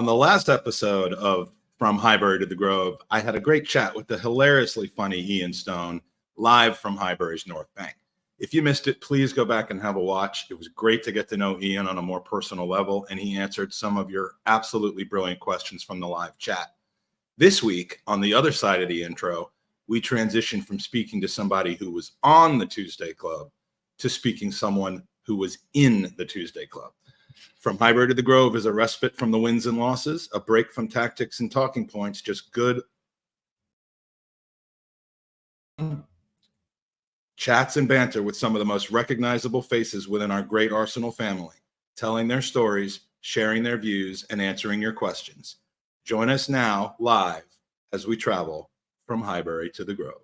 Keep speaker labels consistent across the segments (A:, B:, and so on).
A: On the last episode of From Highbury to the Grove, I had a great chat with the hilariously funny Ian Stone live from Highbury's North Bank. If you missed it, please go back and have a watch. It was great to get to know Ian on a more personal level, and he answered some of your absolutely brilliant questions from the live chat. This week, on the other side of the intro, we transitioned from speaking to somebody who was on the Tuesday Club to speaking someone who was in the Tuesday Club. From Highbury to the Grove is a respite from the wins and losses, a break from tactics and talking points, just good chats and banter with some of the most recognizable faces within our great Arsenal family, telling their stories, sharing their views, and answering your questions. Join us now live as we travel from Highbury to the Grove.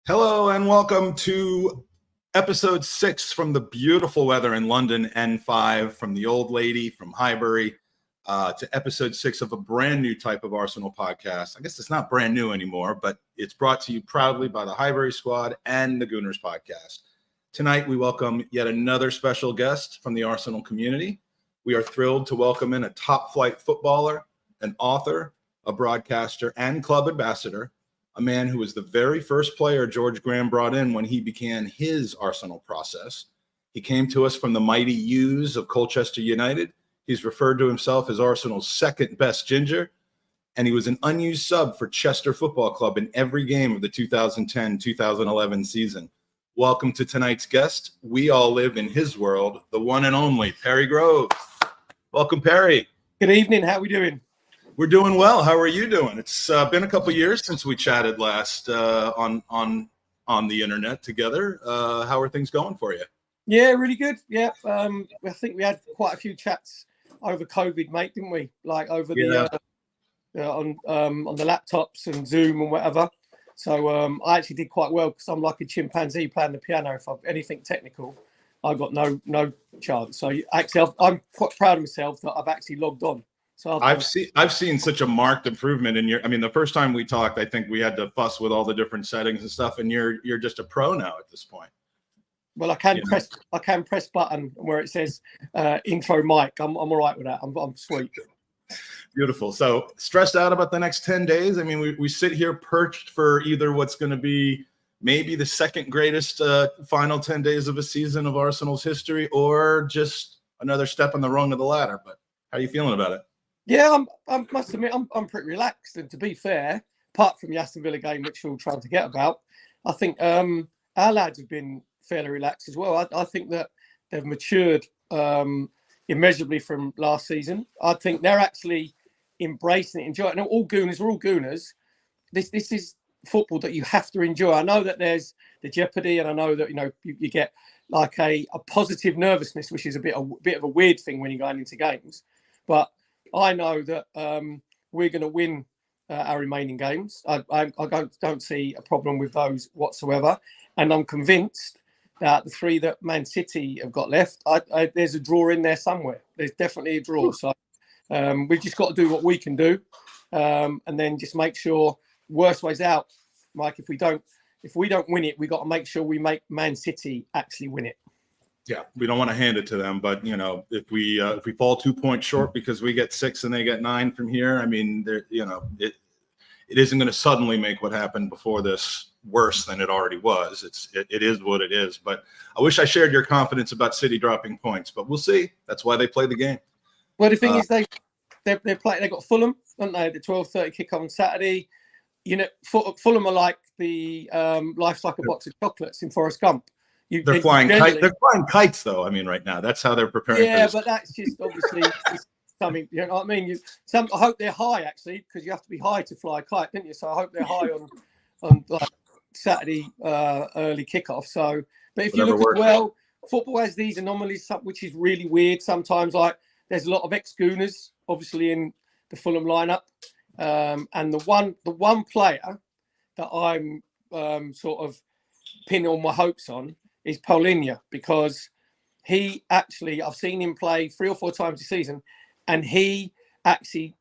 A: Hello and welcome to episode 6 from the beautiful weather in London, N5, from the old lady from Highbury to episode 6 of a brand new type of Arsenal podcast. I guess it's not brand new anymore, but it's brought to you proudly by the Highbury squad and the Gooners Podcast. Tonight, we welcome yet another special guest from the Arsenal community. We are thrilled to welcome in a top-flight footballer, an author, a broadcaster, and club ambassador, a man who was the very first player George Graham brought in when he began his Arsenal process. He came to us from the mighty U's of Colchester United. He's referred to himself as Arsenal's second best ginger, and he was an unused sub for Chester Football Club in every game of the 2010-2011 season. Welcome to tonight's guest. We all live in his world, the one and only Perry Groves. Welcome, Perry.
B: Good evening. How are we doing?
A: We're doing well. How are you doing? It's been a couple years since we chatted last on the internet together. How are things going for you?
B: Yeah, really good. Yeah, I think we had quite a few chats over COVID, mate, didn't we? Like over the on the laptops and Zoom and whatever. So I actually did quite well because I'm like a chimpanzee playing the piano. If I've anything technical, I got no chance. So actually, I'm quite proud of myself that I've actually logged on. So
A: I've seen such a marked improvement in your. I mean, the first time we talked, I think we had to fuss with all the different settings and stuff, and you're just a pro now at this point.
B: Well, I can press button where it says intro mic. I'm all right with that. I'm sweet.
A: Beautiful. So stressed out about the next 10 days? I mean, we sit here perched for either what's going to be maybe the second greatest final 10 days of a season of Arsenal's history, or just another step on the rung of the ladder. But how are you feeling about it?
B: Yeah, I must admit, I'm pretty relaxed. And to be fair, apart from the Aston Villa game, which we'll try to forget about, I think our lads have been fairly relaxed as well. I think that they've matured immeasurably from last season. I think they're actually embracing it, enjoying it. And all Gooners, we're all Gooners. This is football that you have to enjoy. I know that there's the jeopardy, and I know that you get like a positive nervousness, which is a bit of a weird thing when you're going into games. But I know that we're going to win our remaining games. I don't see a problem with those whatsoever, and I'm convinced that the 3 that Man City have got left, there's a draw in there somewhere. There's definitely a draw. So we've just got to do what we can do, and then just make sure worst ways out, Mike. If we don't if we don't win it, we got to make sure we make Man City actually win it.
A: Yeah, we don't want to hand it to them, but if we fall 2 points short because we get 6 and they get 9 from here, I mean, it isn't going to suddenly make what happened before this worse than it already was. It is what it is. But I wish I shared your confidence about City dropping points, but we'll see. That's why they play the game.
B: Well, the thing is, they got Fulham, haven't they? The 12:30 kick on Saturday. Fulham are like the life's like a box of chocolates in Forrest Gump.
A: They're flying kites. They're flying kites, though. I mean, right now, that's how they're preparing.
B: Yeah, but that's just obviously something. You know what I mean? I hope they're high actually, because you have to be high to fly a kite, don't you? So I hope they're high on like Saturday early kickoff. So, but if you look as well, football has these anomalies, which is really weird sometimes. Like there's a lot of ex-Gooners, obviously in the Fulham lineup, and the one player that I'm sort of pinning all my hopes on is Paulinho, because he actually, I've seen him play 3 or 4 times this season, and he actually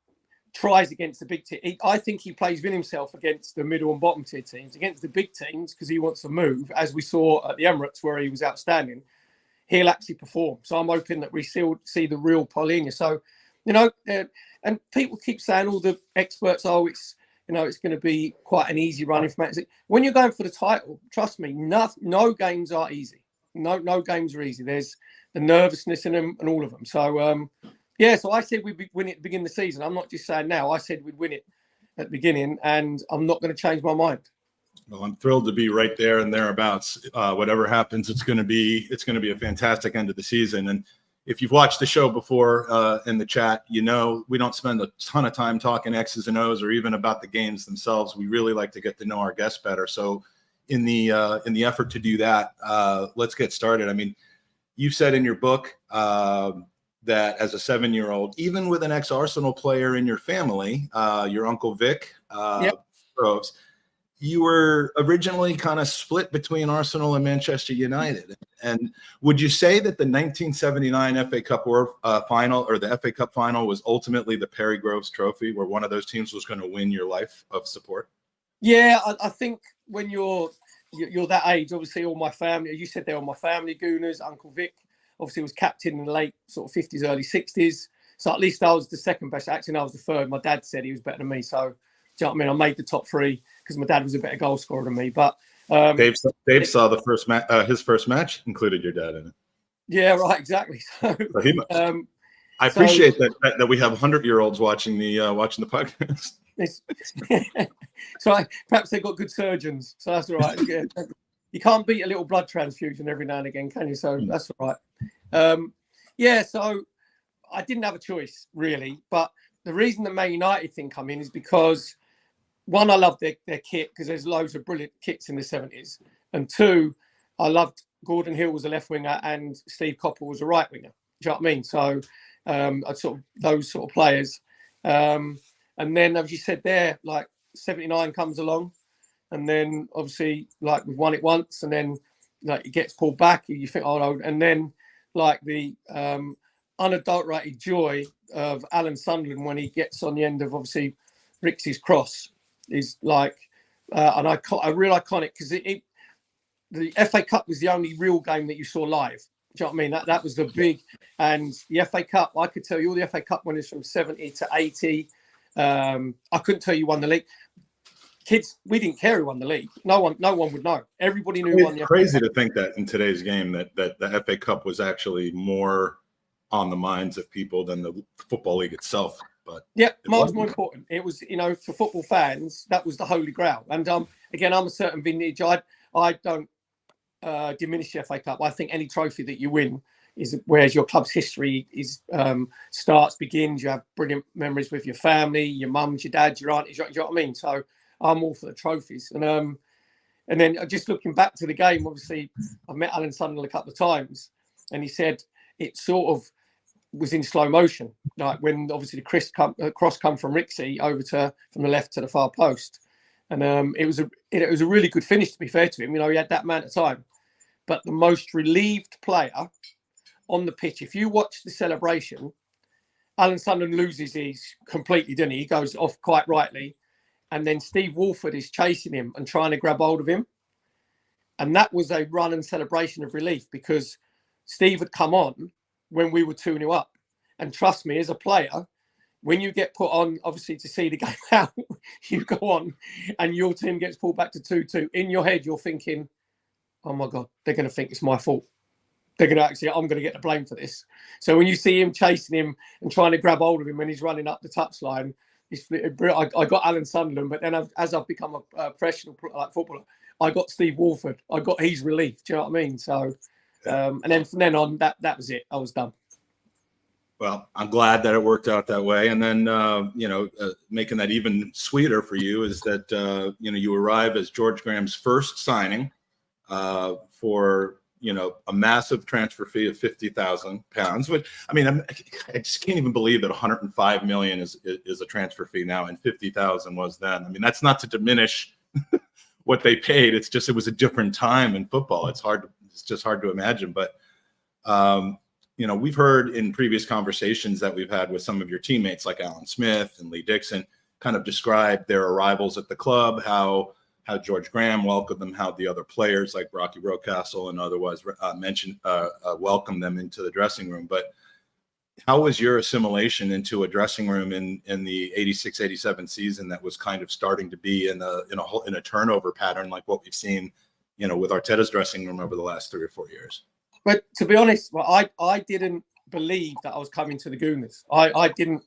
B: tries against the big team. I think he plays with himself against the middle and bottom tier teams. Against the big teams, because he wants to move, as we saw at the Emirates where he was outstanding, he'll actually perform. So I'm hoping that we see the real Paulinho. So, and people keep saying, all the experts, it's going to be quite an easy run for Man City. When you're going for the title, trust me, no games are easy. No games are easy. There's the nervousness in them and all of them. So, so I said we'd win it at the beginning of the season. I'm not just saying now. I said we'd win it at the beginning, and I'm not going to change my mind.
A: Well, I'm thrilled to be right there and thereabouts. Whatever happens, it's going to be a fantastic end of the season. And if you've watched the show before in the chat, we don't spend a ton of time talking X's and O's or even about the games themselves. We really like to get to know our guests better. So in the effort to do that, let's get started. I mean, you said in your book that as a 7-year-old, even with an ex-Arsenal player in your family, your Uncle Vic, Groves, you were originally kind of split between Arsenal and Manchester United. And would you say that the 1979 FA Cup final, or the FA Cup final, was ultimately the Perry Groves Trophy, where one of those teams was going to win your life of support?
B: Yeah, I think when you're that age, obviously all my family, you said they're all my family, Gooners, Uncle Vic, obviously was captain in the late sort of 50s, early 60s. So at least I was the second best. Actually, I was the third. My dad said he was better than me. So, do you know what I mean? I made the top 3 because my dad was a better goal scorer than me. But
A: Dave saw the first match. His first match included your dad in it.
B: Yeah, right, exactly. So
A: I appreciate that we have 100-year-olds watching the podcast.
B: So perhaps they've got good surgeons, so that's all right. You can't beat a little blood transfusion every now and again, can you? So that's all right. So I didn't have a choice really, but the reason the Man United thing come in is because, one, I love their kit because there's loads of brilliant kits in the 70s, and 2, I loved Gordon Hill was a left winger and Steve Coppell was a right winger. Do you know what I mean? So I sort of those sort of players. And then, as you said there, like 79 comes along, and then obviously like we've won it once, and then like it gets pulled back. You think, oh no, and then like the unadulterated joy of Alan Sunderland when he gets on the end of obviously Rixie's cross is like, and a real iconic, because the FA Cup was the only real game that you saw live. Do you know what I mean? That was the big, and the FA Cup, I could tell you all the FA Cup winners from 70 to 80. I couldn't tell you won the league. Kids, we didn't care who won the league. No one would know. Everybody knew who won the FA Cup.
A: It's crazy to think that in today's game that the FA Cup was actually more on the minds of people than the Football League itself. But
B: yeah, miles more important. It was, for football fans, that was the holy grail. And again, I'm a certain vintage. I don't diminish the FA Cup. I think any trophy that you win is whereas your club's history begins. You have brilliant memories with your family, your mums, your dads, your aunties. You know what I mean? So I'm all for the trophies. And then just looking back to the game, obviously I've met Alan Sunderland a couple of times, and he said it sort of was in slow motion, like when obviously the cross come from Rixie over from the left to the far post, and it was a really good finish, to be fair to him. He had that amount of time, but the most relieved player on the pitch, if you watch the celebration, Alan Sunderland loses his completely, didn't he? He goes off quite rightly, and then Steve Walford is chasing him and trying to grab hold of him, And that was a run and celebration of relief because Steve had come on when we were 2-0 up. And trust me, as a player, when you get put on, obviously, to see the game out, you go on and your team gets pulled back to 2-2. In your head, you're thinking, oh, my God, they're going to think it's my fault. They're going to I'm going to get the blame for this. So when you see him chasing him and trying to grab hold of him when he's running up the touchline, I got Alan Sunderland, but then as I've become a professional footballer, I got Steve Walford. I got his relief. Do you know what I mean? So, and then from then on, that was it. I was done.
A: Well, I'm glad that it worked out that way. And then, making that even sweeter for you is that, you arrive as George Graham's first signing for, a massive transfer fee of £50,000, which, I just can't even believe that 105 million is a transfer fee now and 50,000 was then. That's not to diminish what they paid. It was a different time in football. It's just hard to imagine. But, we've heard in previous conversations that we've had with some of your teammates like Alan Smith and Lee Dixon kind of describe their arrivals at the club, how George Graham welcomed them, how the other players like Rocky Rocastle and otherwise welcomed them into the dressing room. But how was your assimilation into a dressing room in the 86-87 season that was kind of starting to be in a turnover pattern like what we've seen, with Arteta's dressing room over the last 3 or 4 years?
B: But to be honest, I didn't believe that I was coming to the Gooners. I didn't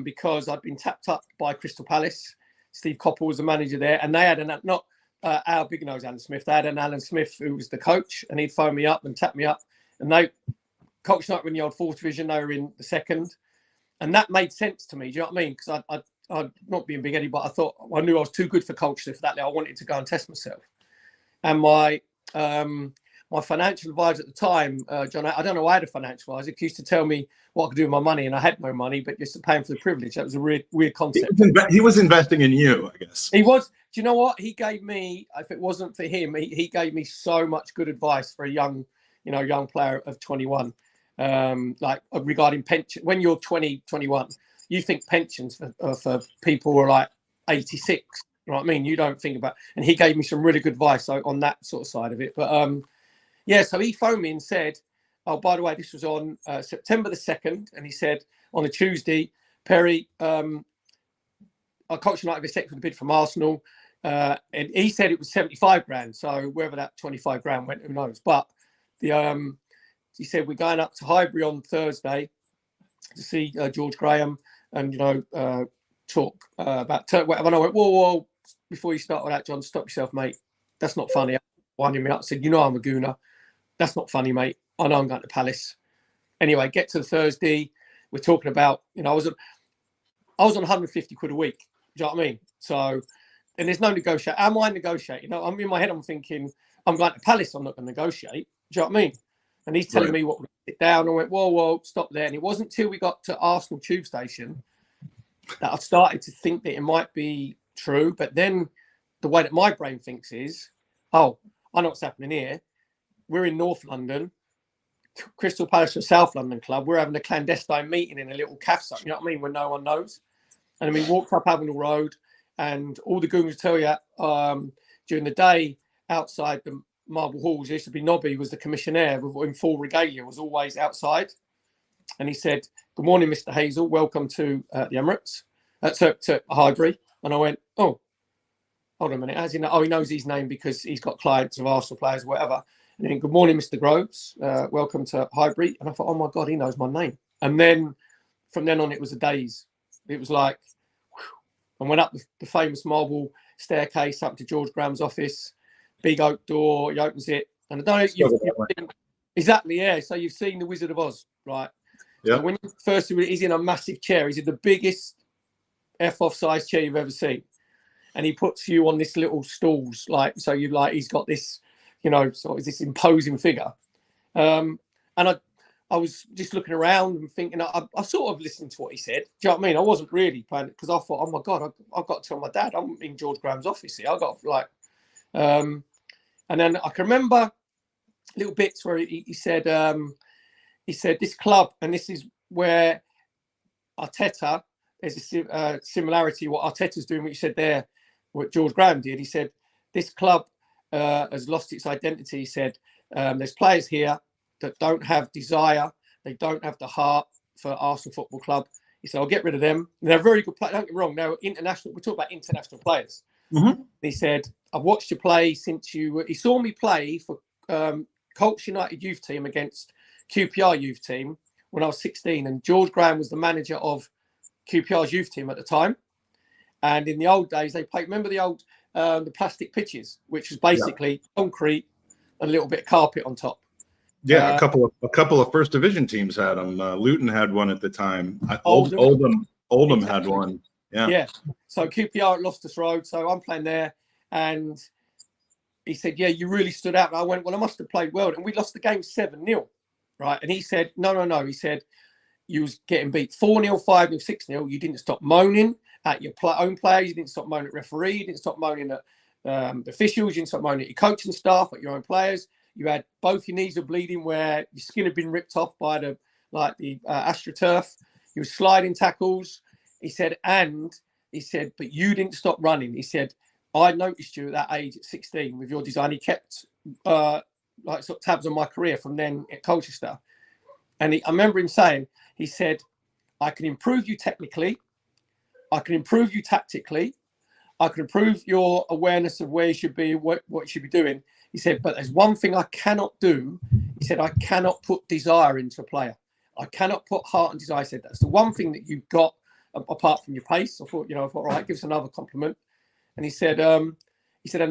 B: because I'd been tapped up by Crystal Palace. Steve Coppell was the manager there, and they had not our big nose Alan Smith. They had an Alan Smith who was the coach, and he'd phone me up and tap me up. And they coached not in the old 4th division; they were in the 2nd, and that made sense to me. Do you know what I mean? Because I'd not being big Eddie, but I knew I was too good for culture for that. I wanted to go and test myself. And my financial advisor at the time, John, I don't know why I had a financial advisor. He used to tell me what I could do with my money, and I had no money, but just paying for the privilege. That was a weird concept.
A: He was investing in you, I guess.
B: He was. Do you know what? He gave me, if it wasn't for him, he gave me so much good advice for a young player of 21, regarding pension. When you're 20, 21, you think pensions for people who are like 86. You know what I mean? You don't think about, and he gave me some really good advice on that sort of side of it. But so he phoned me and said, oh, by the way, this was on September the 2nd. And he said on a Tuesday, Perry, I coached United except for the bid from Arsenal. And he said it was 75 grand. So wherever that 25 grand went, who knows? But he said, we're going up to Highbury on Thursday to see George Graham and, talk about whatever. And I went, whoa, before you start with that, John, stop yourself, mate. That's not funny. Winding me up. I said, I'm a Gooner. That's not funny, mate. I know I'm going to Palace. Anyway, get to the Thursday. We're talking about, I was on 150 quid a week. Do you know what I mean? So, and there's no negotiate. Am I negotiating? I'm in my head, I'm thinking, I'm going to Palace. I'm not going to negotiate. Do you know what I mean? And he's telling me what we sit down. I went, whoa, stop there. And it wasn't until we got to Arsenal tube station that I started to think that it might be true. But then the way that my brain thinks is, oh, I know what's happening here. We're in North London. Crystal Palace are South London club. We're having a clandestine meeting in a little cafe, you know what I mean, when no one knows. And we walked up Avenel Road, and all the Gooners tell you during the day outside the Marble Halls, there used to be Nobby, was the commissionaire in full regalia, was always outside. And he said, good morning, Mr. Hazel. Welcome to the Emirates, to Highbury. And I went, oh, hold on a minute. As he knows his name because he's got clients of Arsenal players, whatever. And then, good morning, Mr. Groves. Welcome to Highbury. And I thought, oh, my God, he knows my name. And then from then on, it was a daze. It was like, whew. And went up the famous marble staircase up to George Graham's office, big oak door. He opens it. And I don't know if you've seen, exactly, yeah. So you've seen The Wizard of Oz, right? Yeah. So when you first, he's in a massive chair. He's in the biggest F-off size chair you've ever seen. And he puts you on this little stools, he's got this, sort of this imposing figure. And I was just looking around and thinking, I sort of listened to what he said. Do you know what I mean? I wasn't really playing it because I thought, oh my God, I've got to tell my dad I'm in George Graham's office here. I got and then I can remember little bits where he said this club, and this is where Arteta, there's a similarity what Arteta's doing, what you said there, what George Graham did. He said this club has lost its identity. He said, there's players here that don't have desire. They don't have the heart for Arsenal Football Club. He said, I'll get rid of them. And they're very good players. Don't get me wrong. They're international. We talk about international players.
A: Mm-hmm.
B: He said, I've watched you play since he saw me play for Colts United youth team against QPR youth team when I was 16. And George Graham was the manager of QPR's youth team at the time. And in the old days, they played, remember the old, the plastic pitches, which was basically concrete and a little bit of carpet on top.
A: Yeah, a couple of first division teams had them. Luton had one at the time. Oldham had one. Yeah. So QPR at Loftus Road. So I'm playing there, and he said, "Yeah, you really stood out." And I went, "Well, I must have played well." And we lost the game 7-0, right? And he said, "No." He said, "You was getting beat 4-0, 5-0, 6-0. You didn't stop moaning at your own players. You didn't stop moaning at referee. You didn't stop moaning at the officials. You didn't stop moaning at your coaching staff, at your own players. You had both your knees were bleeding where your skin had been ripped off by the AstroTurf. You were sliding tackles." He said, but you didn't stop running. He said, I noticed you at that age at 16 with your design. He kept sort of tabs on my career from then at Colchester. And I remember him saying, he said, I can improve you technically. I can improve you tactically. I can improve your awareness of where you should be, what you should be doing. He said, but there's one thing I cannot do. He said, I cannot put desire into a player. I cannot put heart and desire. I said, that's the one thing that you've got apart from your pace. I thought, all right, give us another compliment. And he said, and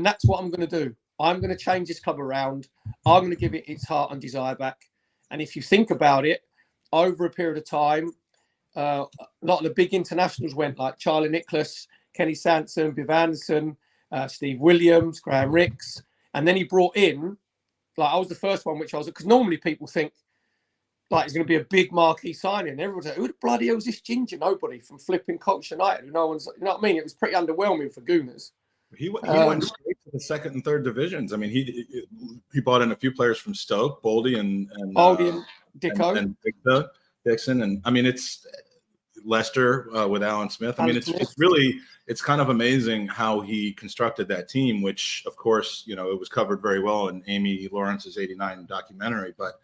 A: that's what I'm going to do. I'm going to change this club around. I'm going to give it its heart and desire back. And if you think about it, over a period of time, a lot of the big internationals went, like Charlie Nicholas, Kenny Sanson, Viv Anderson, Steve Williams, Graham Ricks. And then he brought in, I was the first one, because normally people think, it's going to be a big marquee signing. Everyone's like, who the bloody hell is this ginger? Nobody from flipping Colchester United. No one's, you know what I mean? It was pretty underwhelming for Gooners. He went straight to the second and third divisions. I mean, he brought in a few players from Stoke, Boldy and
B: Dicko.
A: And Dixon. And I mean, it's Leicester with Alan Smith. I mean, it's kind of amazing how he constructed that team, which of course, it was covered very well in Amy Lawrence's 89 documentary, but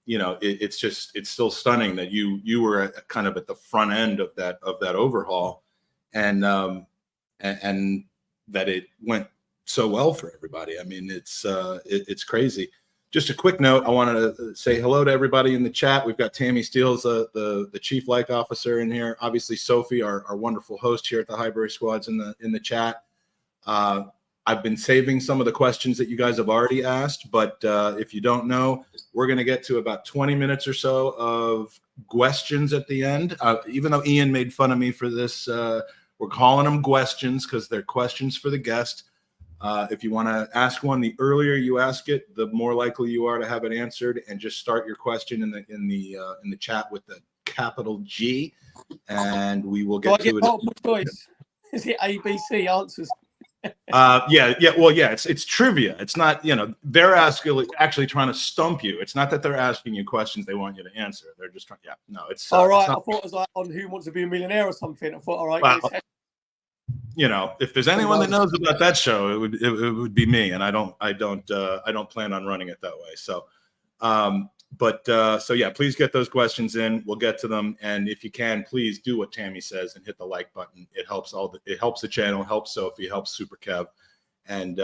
A: it's still stunning that you were kind of at the front end of that overhaul, and that it went so well for everybody. I mean, it's crazy. Just a quick note, I wanted to say hello to everybody in the chat. We've got Tammy Steele, the chief like officer in here. Obviously, Sophie, our wonderful host here at the Highbury Squad's in the chat. I've been saving some of the questions that you guys have already asked, but if you don't know, we're going to get to about 20 minutes or so of questions at the end. Even though Ian made fun of me for this, we're calling them questions because they're questions for the guest. If you want to ask one, the earlier you ask it, the more likely you are to have it answered. And just start your question in the chat with the capital G, and we will get to it.
B: Multiple choice. Is it ABC answers?
A: It's trivia. It's not, they're actually trying to stump you. It's not that they're asking you questions they want you to answer. They're just trying. Yeah, no, it's
B: all right.
A: It's not,
B: I thought it was like on Who Wants to Be a Millionaire or something. I thought, all right.
A: Well, if there's anyone that knows about that show, it would be me, and I don't plan on running it that way. So, please get those questions in. We'll get to them, and if you can, please do what Tammy says and hit the like button. It helps the channel, helps Sophie, helps Super Kev, and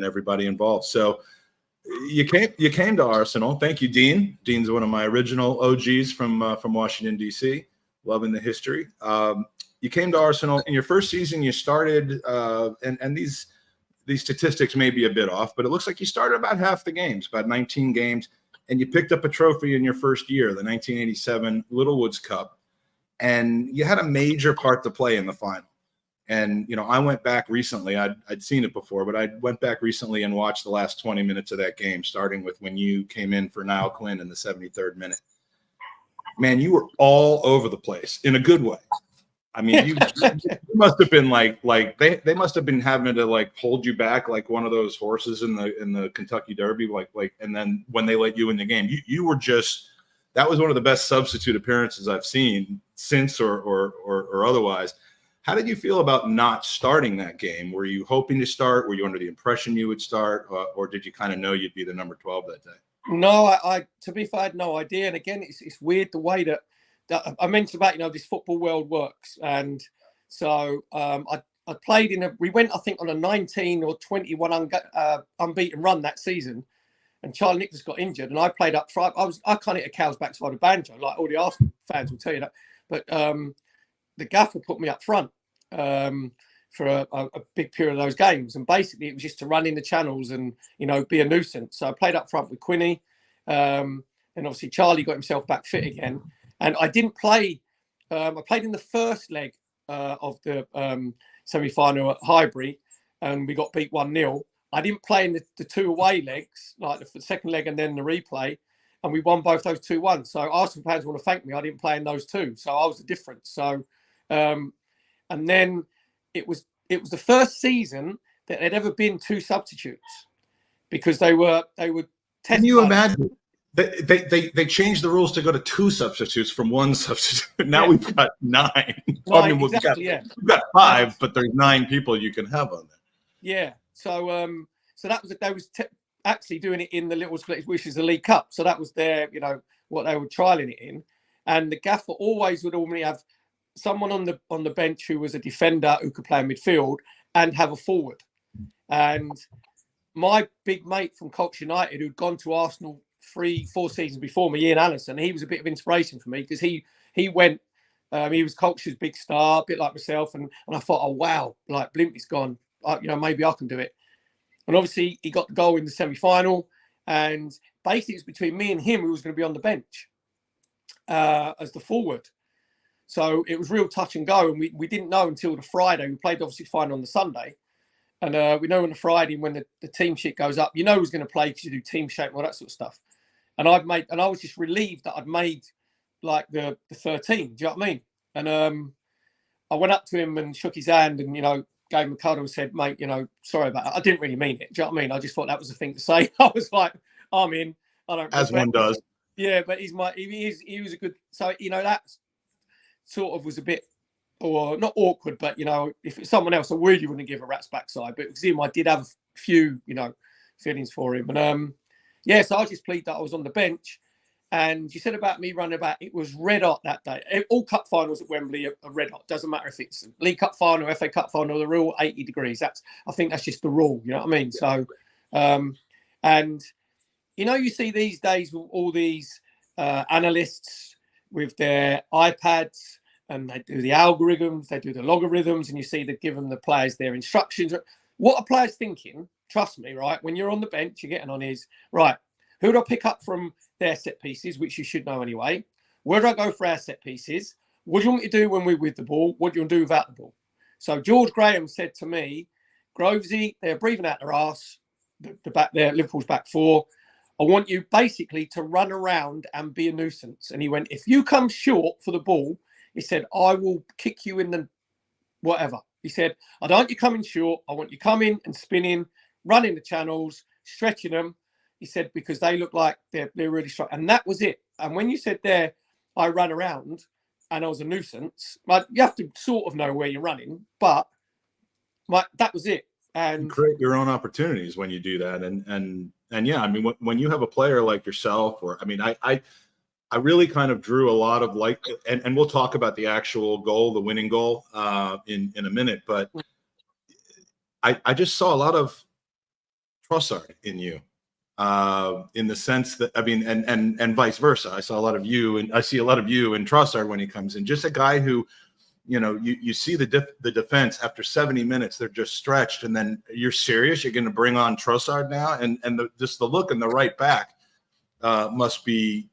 A: everybody involved. So you came to Arsenal. Thank you, Dean. Dean's one of my original OGs from Washington D.C. Loving the history. You came to Arsenal in your first season. You started, and these statistics may be a bit off, but it looks like you started about half the games, about 19 games. And you picked up a trophy in your first year, the 1987 Littlewoods Cup, and you had a major part to play in the final. And, I went back recently. I'd seen it before, but I went back recently and watched the last 20 minutes of that game, starting with when you came in for Niall Quinn in the 73rd minute. Man, you were all over the place in a good way. I mean, you must have been like they must have been having to hold you back like one of those horses in the Kentucky Derby, and then when they let you in the game, you were just, that was one of the best substitute appearances I've seen since or otherwise. How did you feel about not starting that game? Were you hoping to start? Were you under the impression you would start, or did you kind of know you'd be the number 12 that day?
B: No, I to be fair, I had no idea. And again, it's weird the way that I mentioned about, this football world works. And so I played we went, I think, on a 19 or 21 unbeaten run that season. And Charlie Nicholas got injured, and I played up front. I can't hit a cow's backside of banjo, like all the Arsenal fans will tell you that. But the gaffer put me up front for a big period of those games, and basically it was just to run in the channels and be a nuisance. So I played up front with Quinny, and obviously Charlie got himself back fit again. And I didn't play. I played in the first leg of the semi-final at Highbury, and we got beat 1-0. I didn't play in the two away legs, like the second leg and then the replay, and we won both those 2-1. So Arsenal fans want to thank me. I didn't play in those two, so I was the difference. So, and then it was the first season that there'd ever been two substitutes, because they were test.
A: Can you imagine? They changed the rules to go to two substitutes from one substitute. Now we've got 9. I mean, we've got 5, but there's 9 people you can have on there.
B: Yeah. So that was they was actually doing it in the little split, which is the League Cup. So that was their, what they were trialing it in. And the gaffer always would normally have someone on the bench who was a defender who could play in midfield and have a forward. And my big mate from Colts United, who'd gone to Arsenal 3-4 seasons before me, Ian Allison, he was a bit of inspiration for me, because he went. He was Colts' big star, a bit like myself, and I thought, oh wow, like Blimpy's gone. Maybe I can do it. And obviously he got the goal in the semi-final, and basically it's between me and him who was going to be on the bench as the forward. So it was real touch and go, and we didn't know until the Friday. We played obviously final on the Sunday, and we know on the Friday when the team sheet goes up, who's going to play, because you do team shape and all that sort of stuff. And I was just relieved that I'd made like the 13. Do you know what I mean? And I went up to him and shook his hand, and gave him a cuddle and said, mate, sorry about that. I didn't really mean it. Do you know what I mean? I just thought that was the thing to say. I was like, I'm in. I don't.
A: As one does.
B: Yeah, but he was a good. So that sort of was a bit, or not awkward, but if it's someone else, I really wouldn't give a rat's backside. But because him, I did have a few, feelings for him. And so I just pleaded that I was on the bench. And you said about me running about, it was red hot that day. All cup finals at Wembley are red hot. Doesn't matter if it's League Cup final, FA Cup final, they're all 80 degrees. I think that's just the rule. You know what I mean? So, and you see these days with all these analysts with their iPads, and they do the algorithms, they do the logarithms, and you see they're giving the players their instructions. What a player's thinking, trust me, right? When you're on the bench, you're getting on is, right, who do I pick up from their set pieces, which you should know anyway? Where do I go for our set pieces? What do you want me to do when we're with the ball? What do you want to do without the ball? So George Graham said to me, Grovesy, they're breathing out their arse, the back there, Liverpool's back four. I want you basically to run around and be a nuisance. And he went, if you come short for the ball, he said, I will kick you in the whatever. He said, I don't want you coming short. I want you coming and spinning, running the channels, stretching them. He said, because they look like they're really strong. And that was it. And when you said there, I ran around and I was a nuisance, like, you have to sort of know where you're running, but that was it. And
A: you create your own opportunities when you do that. And yeah, I mean, when you have a player like yourself, or, I mean, I really kind of drew a lot of and we'll talk about the actual goal, the winning goal in a minute, but I just saw a lot of Trossard in you. In the sense that, I mean, and vice versa. I saw a lot of you, and I see a lot of you in Trossard when he comes in. Just a guy who, you see the defense after 70 minutes, they're just stretched, and then you're serious. You're going to bring on Trossard now, and just the look in the right back must be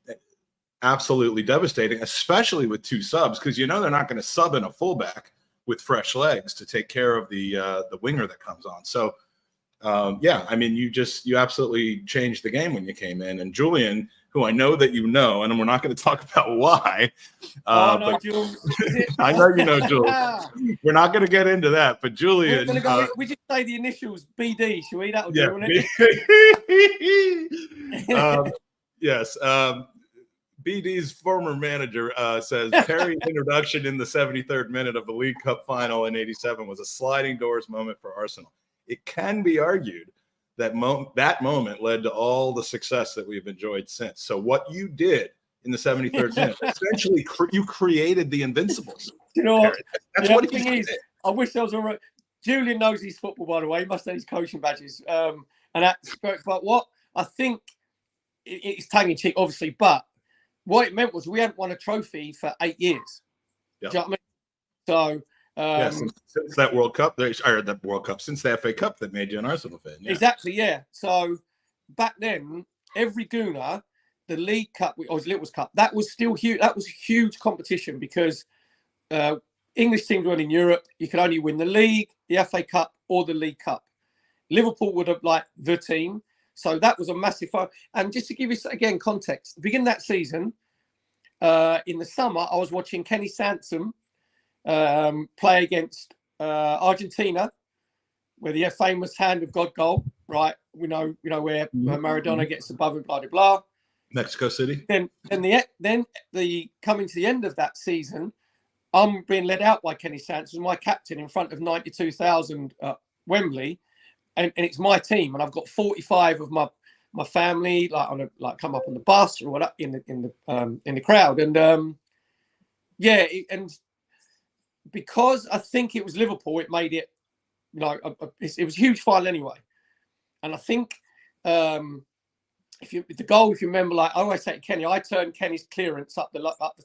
A: absolutely devastating, especially with two subs, because they're not going to sub in a fullback with fresh legs to take care of the winger that comes on. So. Yeah, I mean, you absolutely changed the game when you came in. And Julian, who I know that you know, and we're not going to talk about why.
B: Jules.
A: I know you know Jules. We're not going to get into that, but Julian.
B: We just say the initials BD, shall we? That'll do, won't it?
A: Yes. BD's former manager says Terry's introduction in the 73rd minute of the League Cup final in '87 was a sliding doors moment for Arsenal. It can be argued that that moment led to all the success that we've enjoyed since. So what you did in the 73rd minute, essentially you created the Invincibles.
B: You know what?
A: That's
B: the
A: what
B: thing is, I wish there was all right. Julian knows his football, by the way. He must have his coaching badges. And that's great. But what I think it's tongue in cheek, obviously, but what it meant was we hadn't won a trophy for 8 years.
A: Yep.
B: Do you know what I mean? So
A: since that World Cup, since the FA Cup that made you an Arsenal fan. Yeah.
B: Exactly, yeah. So back then, every Gooner, the League Cup or Little's Cup, that was still huge. That was a huge competition because English teams were in Europe. You could only win the league, the FA Cup, or the League Cup. Liverpool would have like the team. So that was a massive fun. And just to give you, again, context, beginning that season, in the summer, I was watching Kenny Sansom play against Argentina, where the famous hand of God goal, right? We know where Maradona gets above and blah, blah, blah.
A: Mexico City.
B: Then the coming to the end of that season, I'm being led out by Kenny Sansom, my captain, in front of 92,000 at Wembley. And it's my team, and I've got 45 of my family come up on the bus or whatever in the crowd, and and because I think it was Liverpool, it made it it was a huge final anyway, and I think if you remember, like I always say to Kenny, I turned Kenny's clearance up the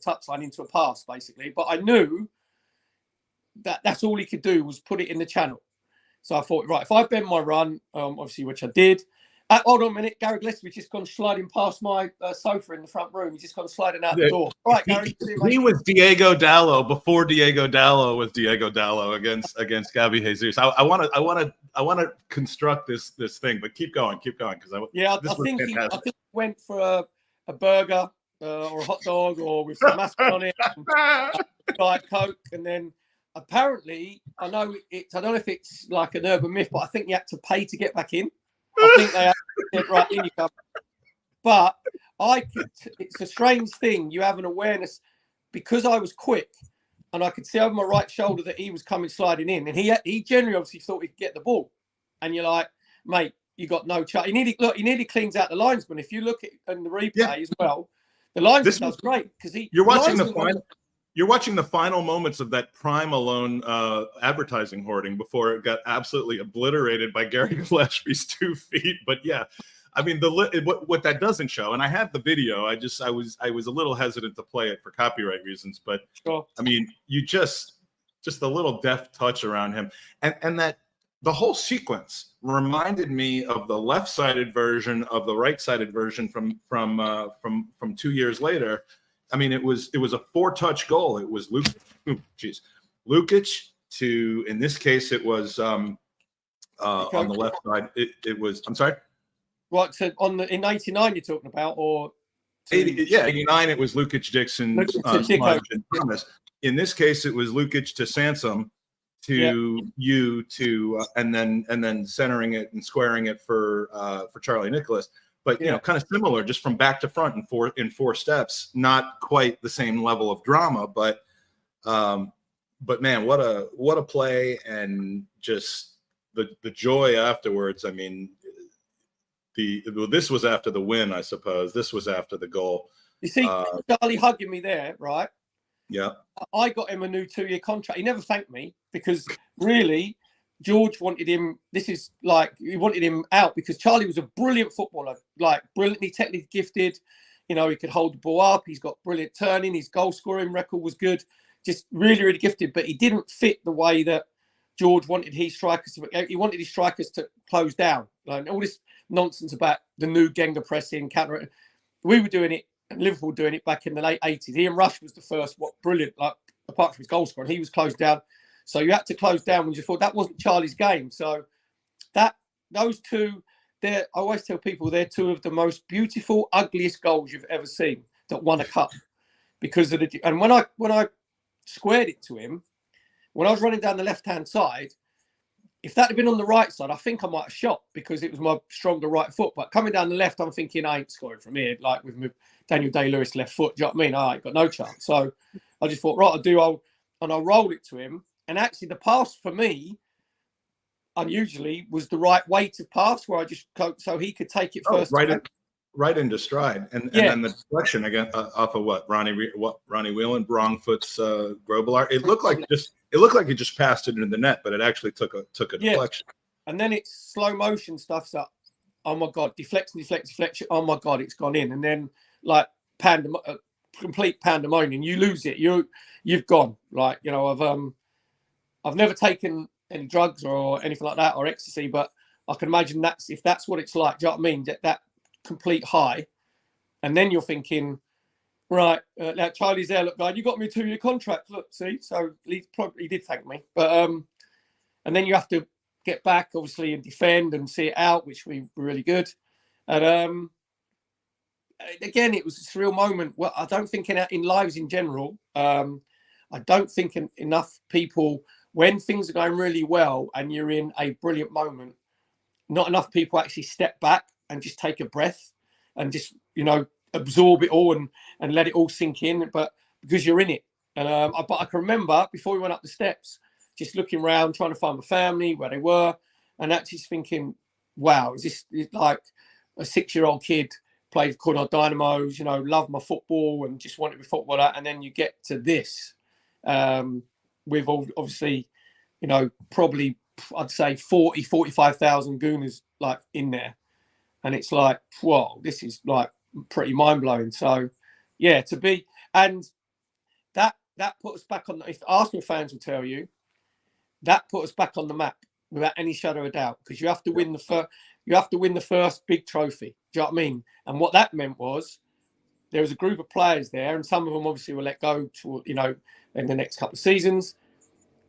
B: touchline into a pass basically, but I knew that that's all he could do was put it in the channel. So I thought, right, if I bend my run, obviously, which I did. Hold on a minute, Gary Gillespie's just gone sliding past my sofa in the front room. He's just gone sliding out the door. All right, Gary.
A: He was Diego Dallo before Diego Dallo was Diego Dallo against Gabi Jesus. I want to construct this thing, but keep going because
B: I think he went for a burger or a hot dog or with some mustard on it, Diet Coke, and then. Apparently, I don't know if it's like an urban myth, but I think you had to pay to get back in. I think they had to right in you come. But it's a strange thing. You have an awareness because I was quick and I could see over my right shoulder that he was coming sliding in. And he generally obviously thought he'd get the ball. And you're like, mate, you got no chance. He nearly cleans out the linesman. If you look at in the replay as well, the linesman does great because
A: you're watching the final. You're watching the final moments of that Prime Alone advertising hoarding before it got absolutely obliterated by Gary Gillespie's 2 feet. But yeah, I mean, what that doesn't show, and I have the video. I was a little hesitant to play it for copyright reasons, but sure. I mean, you just the little deft touch around him, and that the whole sequence reminded me of the left-sided version of the right-sided version from 2 years later. I mean, it was a 4-touch goal. It was Lukic to, in this case, it was on the left side. It was. I'm sorry.
B: Right. So in '89 you're talking about, or
A: 89. It was Lukic, Dixon, Smudge, and Thomas. In this case, it was Lukic to Sansom and then centering it and squaring it for Charlie Nicholas. But kind of similar, just from back to front in four steps. Not quite the same level of drama, but man, what a play, and just the joy afterwards. I mean, this was after the win, I suppose. This was after the goal.
B: You see, Charlie hugging me there, right?
A: Yeah.
B: I got him a new 2-year contract. He never thanked me because really. George wanted him. He wanted him out because Charlie was a brilliant footballer, like brilliantly technically gifted. He could hold the ball up. He's got brilliant turning. His goal scoring record was good. Just really, really gifted. But he didn't fit the way that George wanted his strikers to. He wanted his strikers to close down. Like all this nonsense about the new Genga pressing counter. We were doing it, and Liverpool doing it back in the late 80s. Ian Rush was the first. Brilliant! Like apart from his goal scoring, he was closed down. So you had to close down when you thought that wasn't Charlie's game. So those two, I always tell people they're two of the most beautiful, ugliest goals you've ever seen that won a cup. Because of and when I squared it to him, when I was running down the left-hand side, if that had been on the right side, I think I might have shot because it was my stronger right foot. But coming down the left, I'm thinking I ain't scoring from here. Like with Daniel Day-Lewis left foot, do you know what I mean? I ain't got no chance. So I just thought, right, I'll roll it to him. And actually, the pass for me, unusually, was the right weighted pass where I just so he could take it first.
A: Right into stride, and then the deflection again off of Ronnie Whelan, Wrongfoot's Grobelar. It looked like he just passed it into the net, but it actually took a deflection.
B: And then it's slow motion stuff. So, oh my god, deflection. Oh my god, it's gone in. And then like complete pandemonium. You lose it. You've gone. Like, you know, I've never taken any drugs or anything like that or ecstasy, but I can imagine if that's what it's like. Do you know what I mean? That complete high, and then you're thinking, right, now Charlie's there. Look, guy, you got me a 2-year contract. Look, see, so he did thank me, but and then you have to get back, obviously, and defend and see it out, which we were really good. And again, it was a surreal moment. Well, I don't think in lives in general, I don't think enough people, when things are going really well and you're in a brilliant moment, not enough people actually step back and just take a breath and just, you know, absorb it all and let it all sink in. But because you're in it. And but I can remember before we went up the steps, just looking around, trying to find my family, where they were, and actually thinking, wow, is this like a 6-year-old kid, played Cornwall Dynamos, you know, loved my football and just wanted to be footballer. And then you get to this with obviously, you know, probably I'd say 45,000 Gooners like in there. And it's like, whoa, this is like pretty mind blowing. So, yeah, and that put us back on. If Arsenal fans will tell you, that put us back on the map without any shadow of doubt, because you have to win the first big trophy. Do you know what I mean? And what that meant was there was a group of players there, and some of them obviously were let go to, you know, in the next couple of seasons.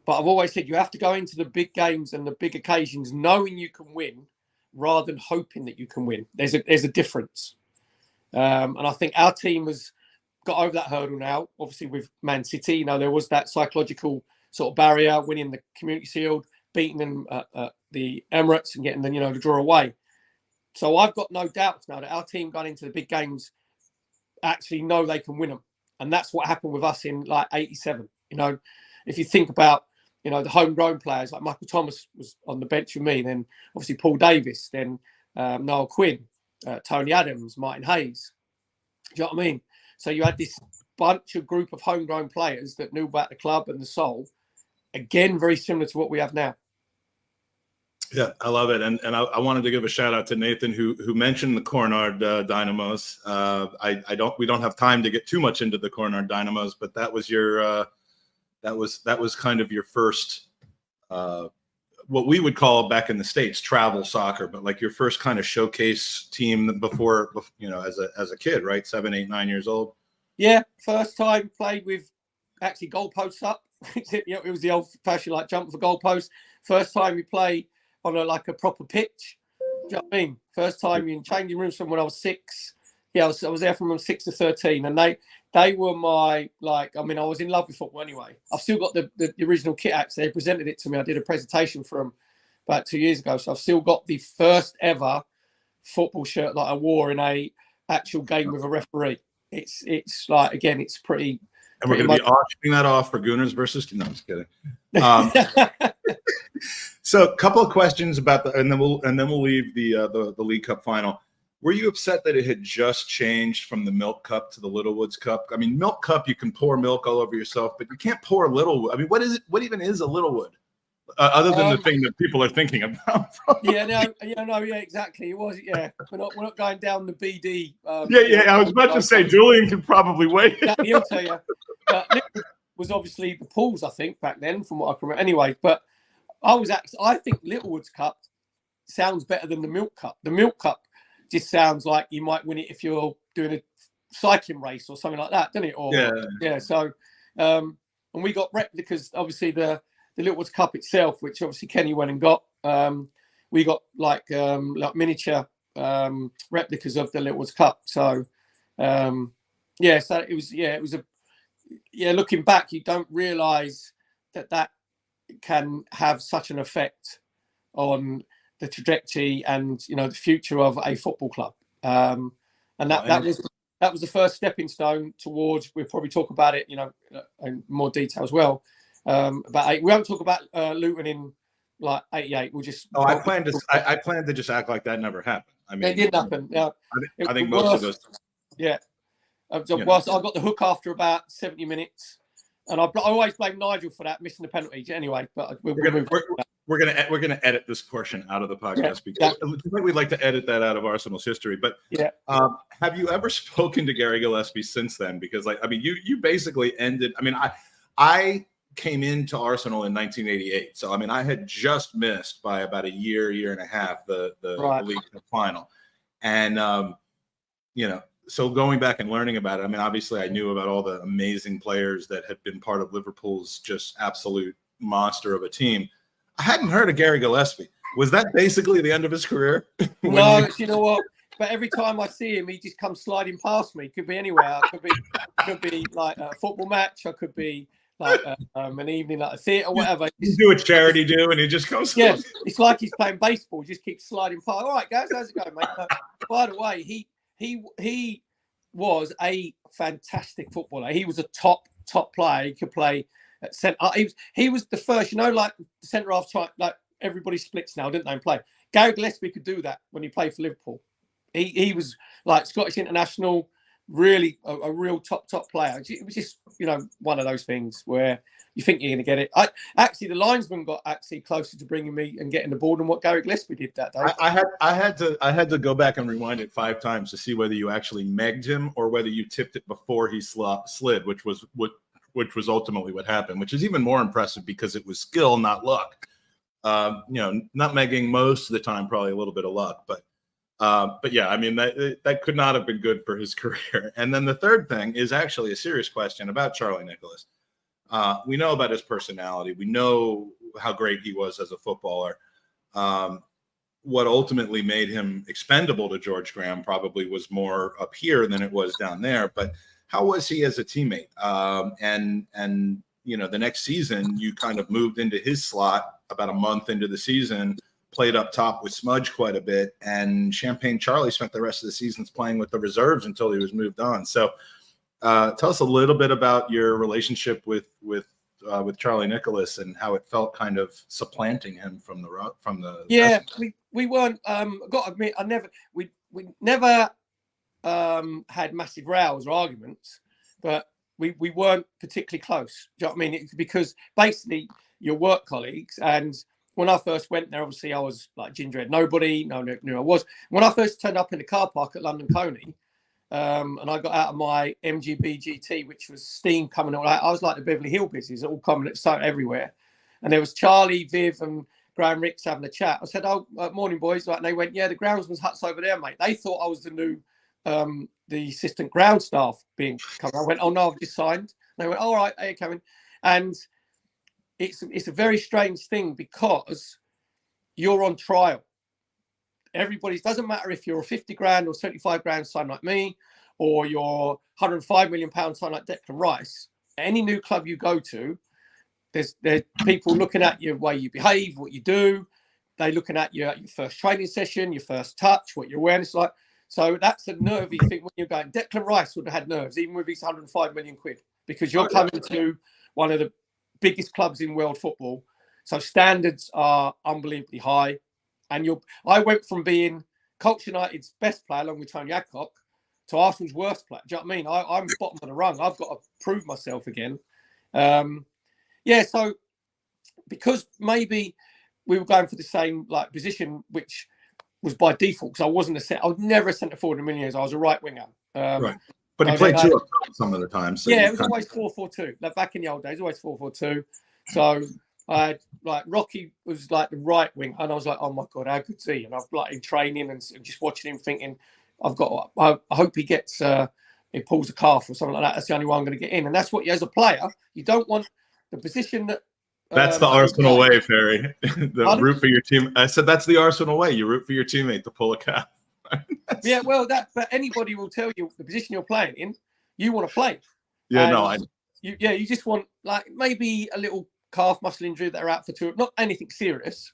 B: But I've always said you have to go into the big games and the big occasions knowing you can win, rather than hoping that you can win. There's a difference. And I think our team has got over that hurdle now. Obviously with Man City, you know, there was that psychological sort of barrier, winning the Community Shield, beating them at the Emirates and getting the, you know, the draw away. So I've got no doubts now that our team going into the big games actually know they can win them. And that's what happened with us in like 87. You know, if you think about, you know, the homegrown players, like Michael Thomas was on the bench with me, then obviously Paul Davis, then Noel Quinn, Tony Adams, Martin Hayes. Do you know what I mean? So you had this group of homegrown players that knew about the club and the soul. Again, very similar to what we have now.
A: Yeah, I love it. And I wanted to give a shout out to Nathan who mentioned the Cornard Dynamos. We don't have time to get too much into the Cornard Dynamos, but that was your that was kind of your first what we would call back in the States travel soccer, but like your first kind of showcase team before, you know, as a kid, right? 7, 8, 9 years old. Yeah,
B: first time played with actually goalposts up. It was the old-fashioned like jump for goalposts. First time we play on a proper pitch. Do you know what I mean? First time in changing rooms from when I was 6. Yeah, I was there from when I was 6 to 13, and they were my, like, I mean, I was in love with football anyway. I've still got the original kit, actually. They presented it to me. I did a presentation for them about 2 years ago. So I've still got the first ever football shirt that I wore in a actual game with a referee. It's like, again, it's pretty.
A: And we're going to be auctioning that off for Gooners versus. No, I'm just kidding. So a couple of questions about and then we'll leave the League Cup final. Were you upset that it had just changed from the Milk Cup to the Littlewoods Cup? I mean, Milk Cup, you can pour milk all over yourself, but you can't pour Littlewood. I mean, what is it? What even is a Littlewood? Other than the thing that people are thinking about.
B: Yeah, exactly. It was, yeah. We're not going down the BD.
A: I was about to say, Julian can probably wait.
B: He'll tell you. Littlewood was obviously the pools, I think, back then, from what I can remember. Anyway, but I think Littlewood's Cup sounds better than the Milk Cup. The Milk Cup just sounds like you might win it if you're doing a cycling race or something like that, doesn't it? Or, yeah. So, and we got replicas, obviously the Littlewoods Cup itself, which obviously Kenny went and got. We got like miniature replicas of the Littlewoods Cup. So, so it was looking back, you don't realise that can have such an effect on the trajectory and the future of a football club. And that was the first stepping stone towards. We'll probably talk about it, in more detail as well. We won't talk about Luton in like '88. We'll just.
A: Oh, I planned to just act like that never happened. I mean,
B: it didn't happen. Yeah,
A: I think most of us.
B: Yeah. Whilst I got the hook after about 70 minutes, and I always blame Nigel for that, missing the penalty. Anyway, but
A: we're gonna edit this portion out of the podcast because we'd like to edit that out of Arsenal's history. But have you ever spoken to Gary Gillespie since then? Because you basically ended. I mean, I came into Arsenal in 1988, so I had just missed by about a year and a half the league final, and So going back and learning about it, obviously I knew about all the amazing players that had been part of Liverpool's just absolute monster of a team. I hadn't heard of Gary Gillespie. Was that basically the end of his career?
B: No, you know what? But every time I see him, he just comes sliding past me. Could be anywhere. Could be like a football match. Or could be like an evening, like a theatre, whatever.
A: You do a charity do, and he just comes.
B: Yeah, it's like he's playing baseball. He just keeps sliding past. All right, guys, how's it going, mate? By the way, he was a fantastic footballer. He was a top player. He could play at centre. He was the first, like the centre half type, like everybody splits now, didn't they, and play. Gary Gillespie could do that when he played for Liverpool. He was like Scottish international, really a real top player. It was just, one of those things where you think you're going to get it. The linesman got closer to bringing me and getting the ball than what Gary Gillespie did that day.
A: I had to go back and rewind it 5 times to see whether you actually megged him or whether you tipped it before he slid, which was ultimately what happened, which is even more impressive because it was skill, not luck. Nutmegging most of the time, probably a little bit of luck, but yeah, that could not have been good for his career. And then the third thing is actually a serious question about Charlie Nicholas. We know about his personality. We know how great he was as a footballer. What ultimately made him expendable to George Graham probably was more up here than it was down there. But how was he as a teammate? And the next season, you kind of moved into his slot about a month into the season, played up top with Smudge quite a bit, and Champagne Charlie spent the rest of the seasons playing with the reserves until he was moved on. So tell us a little bit about your relationship with Charlie Nicholas and how it felt kind of supplanting him from the
B: yeah. We weren't got to admit we never had massive rows or arguments, but we weren't particularly close. Do you know what I mean? Because basically your work colleagues, and when I first went there, obviously I was like gingerhead nobody. No, I was. When I first turned up in the car park at London Coney, and I got out of my MGB GT, which was steam coming out. I was like the Beverly Hillbillies, all coming everywhere. And there was Charlie, Viv, and Graham Ricks having a chat. I said, "Oh, morning, boys." And they went, "Yeah, the groundsman's hut's over there, mate." They thought I was the new, the assistant ground staff being coming. I went, "Oh no, I've just signed." And they went, "All right, hey, coming." And it's a very strange thing because you're on trial. It doesn't matter if you're a 50 grand or 75 grand sign like me, or you're 105 million pound sign like Declan Rice. Any new club you go to, there's people looking at your way you behave, what you do. They're looking at your first training session, your first touch, what your awareness is like. So that's a nervy thing when you're going. Declan Rice would have had nerves, even with his 105 million quid, because you're coming to one of the biggest clubs in world football. So standards are unbelievably high. And I went from being Colts United's best player, along with Tony Adcock, to Arsenal's worst player. Do you know what I mean? I'm bottom of the rung. I've got to prove myself again. So because maybe we were going for the same position, which was by default, because I was never a centre forward in a million years. I was a right winger.
A: Right. But he played 2 up some of the time. So
B: yeah, it was always 4-4-2. Like back in the old days, always 4-4-2. So I had Rocky was like the right wing, and I was like, oh my god, how good's he? And I've in training and just watching him, thinking, I hope he gets he pulls a calf or something like that. That's the only way I'm going to get in. And that's what as a player, you don't want the position that.
A: That's the Arsenal way, Ferry. Root for your team. I said that's the Arsenal way. You root for your teammate to pull a calf.
B: Yeah, well, but anybody will tell you the position you're playing in, you want to play.
A: Yeah,
B: and you just want maybe a little calf muscle injury that are out for 2, not anything serious,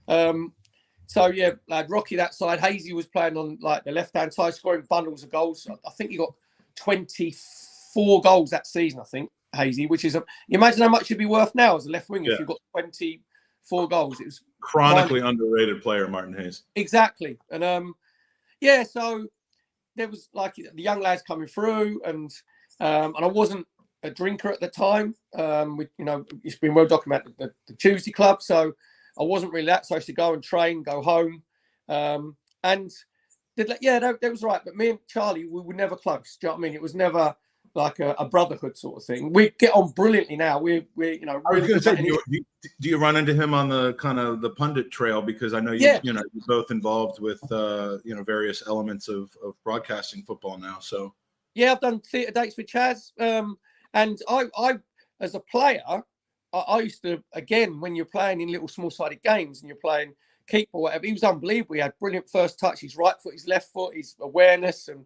B: So yeah, like Rocky that side. Hazy was playing on like the left-hand side, scoring bundles of goals. I think he got 24 goals that season, I think, Hazy, which is you imagine how much he'd be worth now as a left wing if you got 24 goals. It was
A: chronically underrated player, Martin Hayes.
B: Exactly. And so there was like the young lads coming through, and I wasn't a drinker at the time. It's been well documented, the Tuesday club, so I wasn't really that. So I used to go and train, go home, and that was right. But me and Charlie, we were never close. Do you know what I mean? It was never like a brotherhood sort of thing. We get on brilliantly now. We're really good.
A: Do you run into him on the kind of the pundit trail? Because I know you're both involved with various elements of broadcasting football now. So
B: yeah, I've done theatre dates with Chaz, and I as a player, I used to, again, when you're playing in little small-sided games and you're playing keep or whatever, he was unbelievable. He had brilliant first touch, his right foot, his left foot, his awareness, and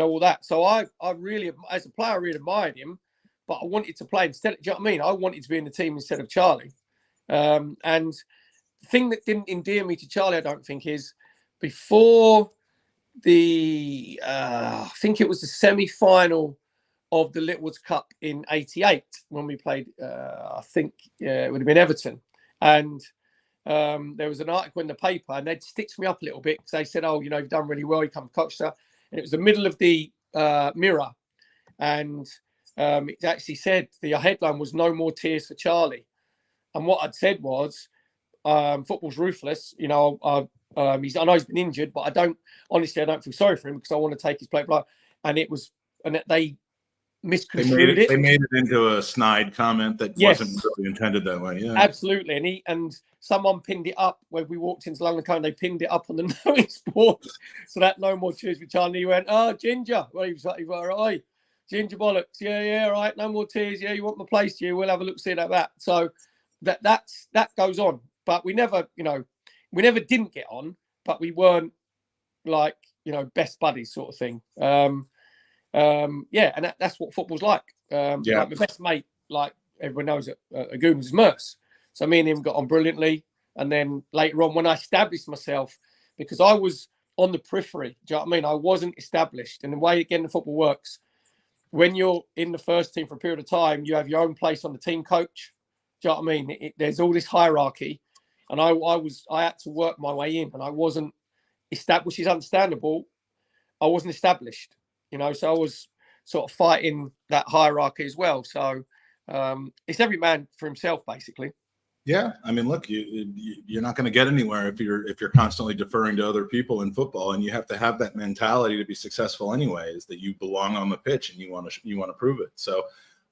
B: all that. So I really, as a player, I really admired him, but I wanted to play instead. Do you know what I mean? I wanted to be in the team instead of Charlie. And the thing that didn't endear me to Charlie, I don't think, is before the, I think it was the semi-final of the Littlewoods Cup in '88 when we played, I think it would have been Everton. And there was an article in the paper and they'd stitched me up a little bit because they said, you've done really well, you come coach sir. And it was the middle of the Mirror. And it actually said, the headline was "No More Tears for Charlie." And what I'd said was, football's ruthless. I know he's been injured, but I don't feel sorry for him because I want to take his place. And they misconstrued it.
A: They made it into a snide comment that wasn't really intended that way. Yeah,
B: absolutely. And someone pinned it up when we walked into London Cone. They pinned it up on the notice board, so that "No More Tears for Charlie." He went, "Oh, Ginger." Well, he was like, "Right, Ginger bollocks. Yeah, right. No more tears. Yeah, you want my place? You. We'll have a look, see that." So that goes on, but we never didn't get on, but we weren't like best buddies sort of thing. And that's what football's like. Like my best mate, like everyone knows at Gooners, is Merce. So me and him got on brilliantly. And then later on, when I established myself, because I was on the periphery, do you know what I mean? I wasn't established. And the way, again, the football works, when you're in the first team for a period of time, you have your own place on the team coach. Do you know what I mean? There's all this hierarchy. And I had to work my way in, and I wasn't established, which is understandable. I wasn't established. So I was sort of fighting that hierarchy as well. So it's every man for himself, basically.
A: Yeah, I mean, look, you're not going to get anywhere if you're constantly deferring to other people in football, and you have to have that mentality to be successful anyway. Is that you belong on the pitch and you want to prove it. So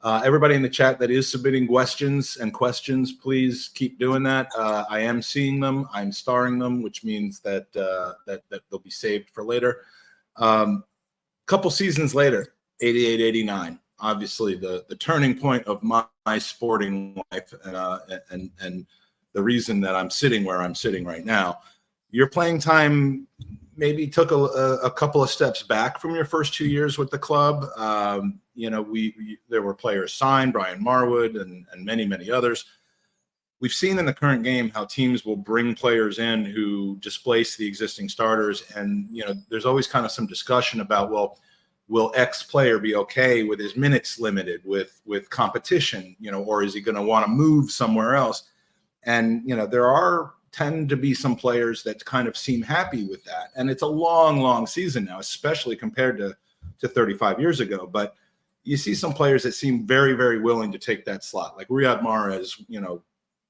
A: everybody in the chat that is submitting questions, please keep doing that. I am seeing them. I'm starring them, which means that they'll be saved for later. Couple seasons later, 88, 89, obviously the turning point of my sporting life and the reason that I'm sitting where I'm sitting right now. Your playing time maybe took a couple of steps back from your first 2 years with the club. There were players signed, Brian Marwood and many, many others. We've seen in the current game how teams will bring players in who displace the existing starters. And, there's always kind of some discussion about, well, will X player be okay with his minutes limited with competition, or is he going to want to move somewhere else? And, there tend to be some players that kind of seem happy with that. And it's a long, long season now, especially compared to 35 years ago. But you see some players that seem very, very willing to take that slot, like Riyad Mahrez,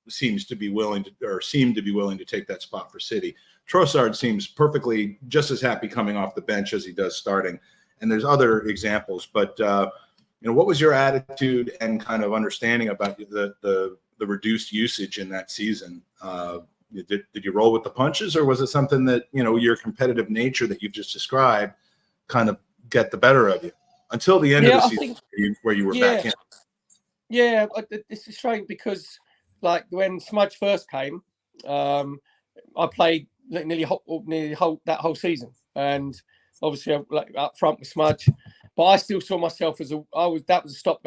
A: seemed to be willing to take that spot for City. Trossard seems perfectly just as happy coming off the bench as he does starting. And there's other examples, but what was your attitude and kind of understanding about the reduced usage in that season? Did you roll with the punches, or was it something that your competitive nature that you've just described kind of get the better of you until the end of the season where you were back in?
B: Yeah, it's strange because, like, when Smudge first came, I played nearly that whole season, and obviously like up front with Smudge, but I still saw myself as that was a stop.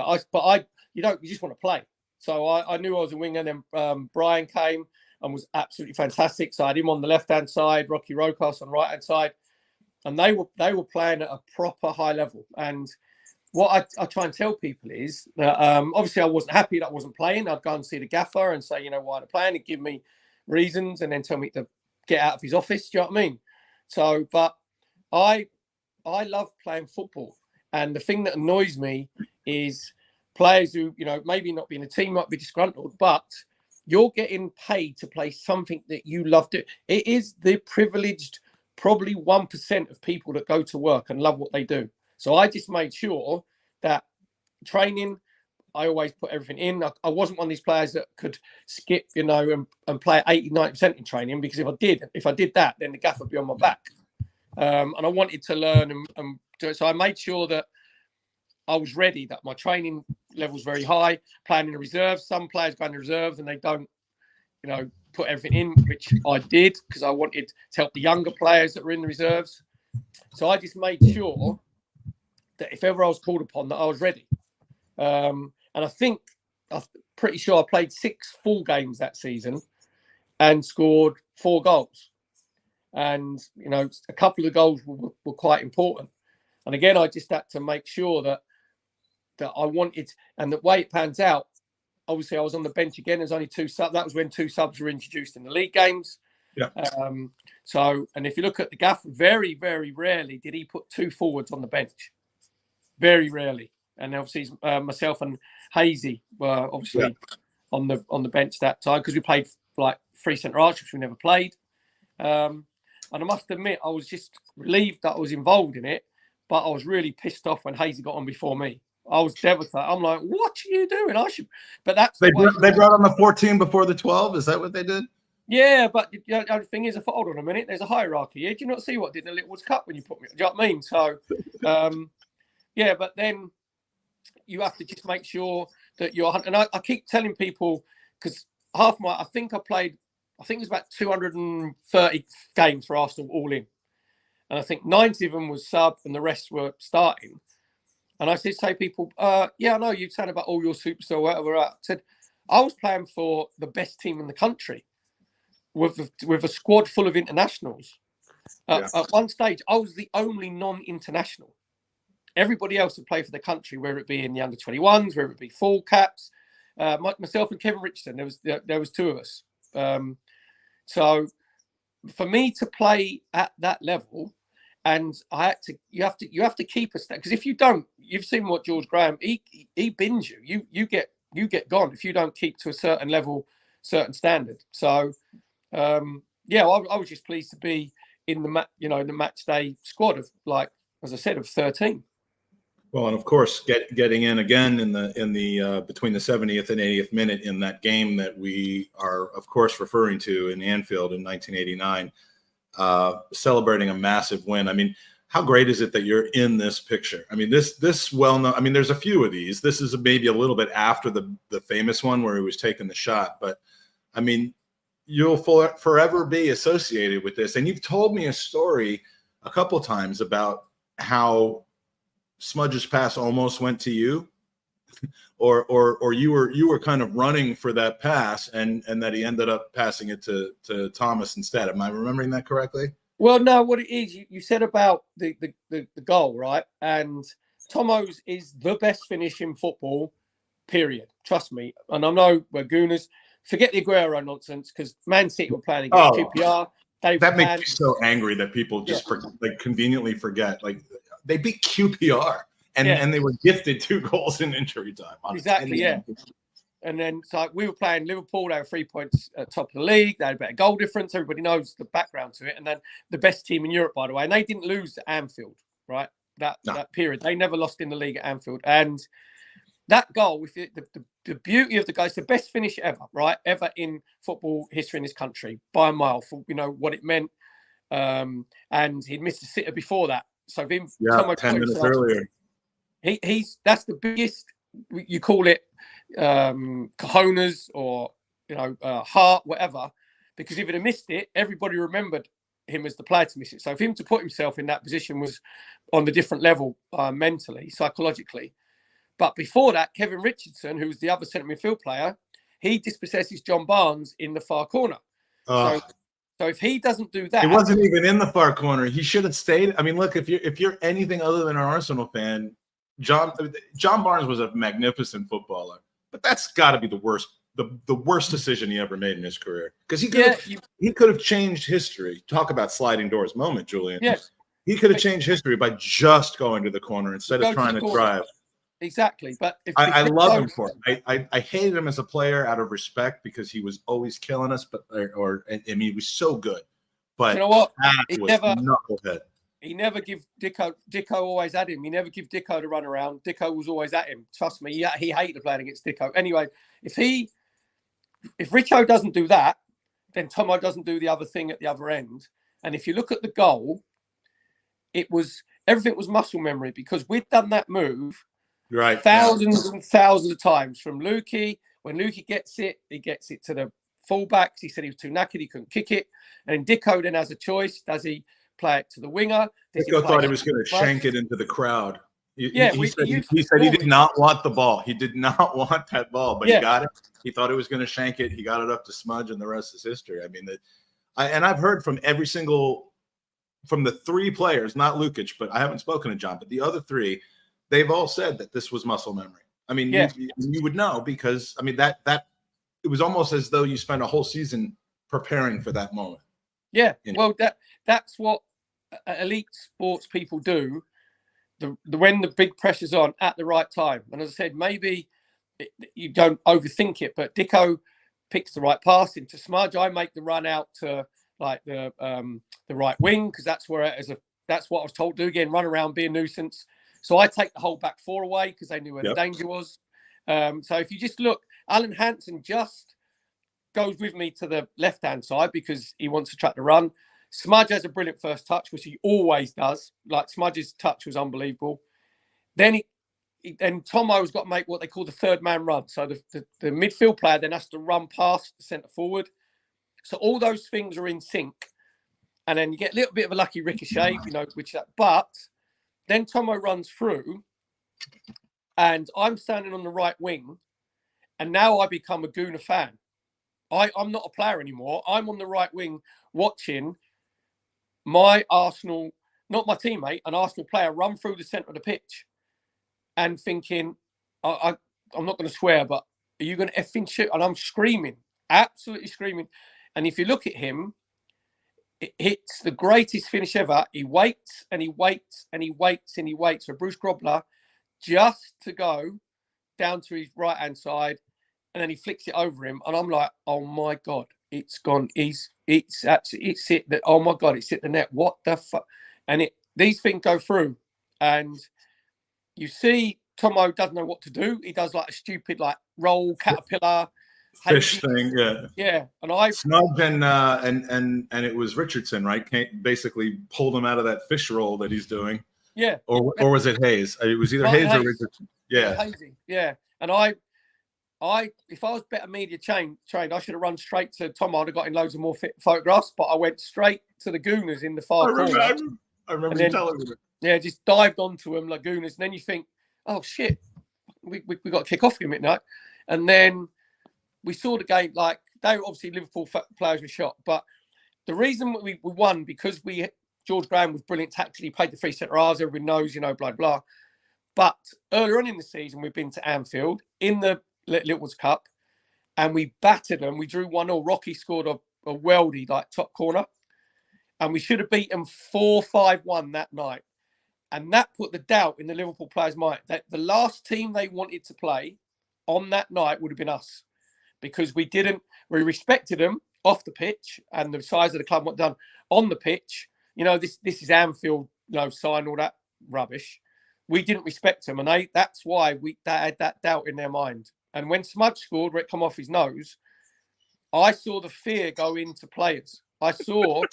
B: You just want to play. So I knew I was a winger. And then Brian came, and was absolutely fantastic. So I had him on the left-hand side, Rocky Rokas on the right-hand side, and they were playing at a proper high level. And what I try and tell people is that obviously I wasn't happy that I wasn't playing. I'd go and see the gaffer and say, why they're playing. He'd give me reasons and then tell me to get out of his office. Do you know what I mean? So, but I love playing football. And the thing that annoys me is players who, maybe not being a team, might be disgruntled, but you're getting paid to play something that you love to. It is the privileged, probably 1% of people that go to work and love what they do. So I just made sure that training, I always put everything in. I wasn't one of these players that could skip, and play 80, 90% in training, because if I did that, then the gaff would be on my back. And I wanted to learn and do it. So I made sure that I was ready, that my training level was very high, playing in the reserves. Some players go in the reserves and they don't, put everything in, which I did because I wanted to help the younger players that were in the reserves. So I just made sure that if ever I was called upon, that I was ready. And I'm pretty sure I played 6 full games that season and scored 4 goals. And, a couple of the goals were quite important. And again, I just had to make sure that I wanted, and the way it pans out, obviously I was on the bench again. There's only 2 subs. That was when 2 subs were introduced in the league games.
A: Yeah.
B: And if you look at the gaff, very, very rarely did he put 2 forwards on the bench. Very rarely. And obviously myself and Hazy were obviously on the bench that time, because we played like 3 centre halves, which we never played. And I must admit, I was just relieved that I was involved in it, but I was really pissed off when Hazy got on before me. I was devastated. I'm like, what are you doing? I should. But that's
A: they brought on the 14 before the 12. Is that what they did?
B: Yeah, but the thing is, hold on a minute. There's a hierarchy here. Do you not see what I did in the Littlewoods Cup when you put me? Do you know what I mean? So, but then you have to just make sure that you're. And I keep telling people, because I think it was about 230 games for Arsenal all in. And I think 90 of them was sub and the rest were starting. And I said, say people, I know you said about all your superstar, whatever. I said, I was playing for the best team in the country with a squad full of internationals. At one stage, I was the only non-international. Everybody else had played for the country, whether it be in the under-21s, whether it be full caps. Myself and Kevin Richardson, there was 2 of us. So for me to play at that level, and you have to keep a step, because if you don't, you've seen what George Graham, he bins you. You get gone if you don't keep to a certain level, certain standard. So I was just pleased to be in the match day squad of, like, as I said, of 13.
A: Well, and of course, getting in again in the between the 70th and 80th minute in that game that we are, of course, referring to in Anfield in 1989, celebrating a massive win. I mean, how great is it that you're in this picture? I mean, this well-known. I mean, there's a few of these. This is maybe a little bit after the famous one where he was taking the shot, but I mean, you'll forever be associated with this. And you've told me a story a couple times about how Smudge's pass almost went to you, or you were kind of running for that pass, and that he ended up passing it to Thomas instead. Am I remembering that correctly?
B: Well, no, what it is, you said about the goal, right? And Tomo's is the best finish in football, period. Trust me. And I know we're Gooners. Forget the Aguero nonsense, because Man City were playing against QPR. That
A: makes me so angry that people just conveniently forget. Like, they beat QPR, and they were gifted 2 goals in injury time.
B: Exactly, yeah. And then, so we were playing Liverpool. They were 3 points at top of the league. They had a better goal difference. Everybody knows the background to it. And then the best team in Europe, by the way. And they didn't lose to Anfield, right? That period. They never lost in the league at Anfield. And that goal, with the beauty of the guy, it's the best finish ever, right? Ever in football history in this country, by a mile, for what it meant. And he'd missed a sitter before that. So him,
A: 10 minutes earlier.
B: That's the biggest, you call it cojones or heart, whatever, because if he'd have missed it, everybody remembered him as the player to miss it. So for him to put himself in that position was on the different level, mentally, psychologically. But before that, Kevin Richardson, who was the other centre midfield player, he dispossesses John Barnes in the far corner. So if he doesn't do that,
A: he wasn't even in the far corner. He should have stayed. I mean, look, if you're anything other than an Arsenal fan, John Barnes was a magnificent footballer, but that's got to be the worst decision he ever made in his career, because he could have changed history. Talk about sliding doors moment, Julian.
B: Yes,
A: he could have changed history by just going to the corner instead of trying to drive.
B: Exactly, but
A: I love him for it. I hated him as a player out of respect because he was always killing us. But he was so good. But
B: you know what?
A: Knucklehead.
B: He never give Dicko. Dicko always had him. He never give Dicko to run around. Dicko was always at him. Trust me, he hated playing against Dicko. Anyway, if Richo doesn't do that, then Tomo doesn't do the other thing at the other end. And if you look at the goal, everything was muscle memory, because we'd done that move.
A: Right.
B: Thousands and thousands of times from Lukey. When Lukey gets it, he gets it to the fullbacks. He said he was too knackered, he couldn't kick it. And Dicko then has a choice. Does he play it to the winger?
A: Dicko thought he was going to shank it into the crowd. He said he did not want the ball. He did not want that ball, but he got it. He thought he was going to shank it. He got it up to Smudge, and the rest is history. I mean, I've heard from from the three players, not Lukic, but I haven't spoken to John, but the other three, they've all said that this was muscle memory. I mean, you would know, because I mean that it was almost as though you spent a whole season preparing for that moment.
B: Yeah, well, that's what elite sports people do. When the big pressure's on at the right time, and as I said, maybe you don't overthink it, but Dicko picks the right pass into Smudge. I make the run out to like the right wing, because that's what I was told to do. Again, run around, be a nuisance. So I take the whole back four away because they knew where the danger was. So if you just look, Alan Hansen just goes with me to the left-hand side because he wants to track the run. Smudge has a brilliant first touch, which he always does. Like, Smudge's touch was unbelievable. Then Tomo's got to make what they call the third man run. So the midfield player then has to run past the centre forward. So all those things are in sync. And then you get a little bit of a lucky ricochet, but then Tomo runs through, and I'm standing on the right wing, and now I become a Gooner fan. I'm not a player anymore. I'm on the right wing watching my Arsenal, not my teammate, an Arsenal player run through the centre of the pitch, and thinking, I'm not going to swear, but are you going to effing shoot? And I'm screaming, absolutely screaming. And if you look at him, it's the greatest finish ever. He waits and he waits and he waits and he waits for Bruce Grobler just to go down to his right-hand side, and then he flicks it over him. And I'm like, oh my God, it's gone. It's hit that. Oh my God, it's hit the net. What the fuck? And these things go through, and you see Tomo doesn't know what to do. He does like a stupid roll caterpillar
A: fish thing,
B: yeah. And I
A: Smudge and it was Richardson, right? Basically pulled him out of that fish roll that he's doing.
B: Yeah.
A: Or was it Hayes? It was either Hayes or Richardson. Yeah.
B: Yeah. And I if I was better media trained, I should have run straight to Tomo. I'd have got in loads of more photographs, but I went straight to the Gooners in the far corner.
A: I remember you telling me.
B: Yeah, just dived onto them like Gooners, and then you think, oh shit, we got to kick off at midnight, and then we saw the game. Like, they were obviously Liverpool players were shot, but the reason we won because George Graham was brilliant tactically, played the three centre halves, everybody knows, blah blah. But earlier on in the season, we've been to Anfield in the Little's Cup, and we battered them. We drew 1-0. Rocky scored a weldy top corner, and we should have beaten 4-5-1 that night. And that put the doubt in the Liverpool players' mind that the last team they wanted to play on that night would have been us, because we respected them off the pitch and the size of the club, what done on the pitch. This is Anfield, sign all that rubbish. We didn't respect them, and that's why they had that doubt in their mind. And when Smudge scored, where it come off his nose, I saw the fear go into players. I saw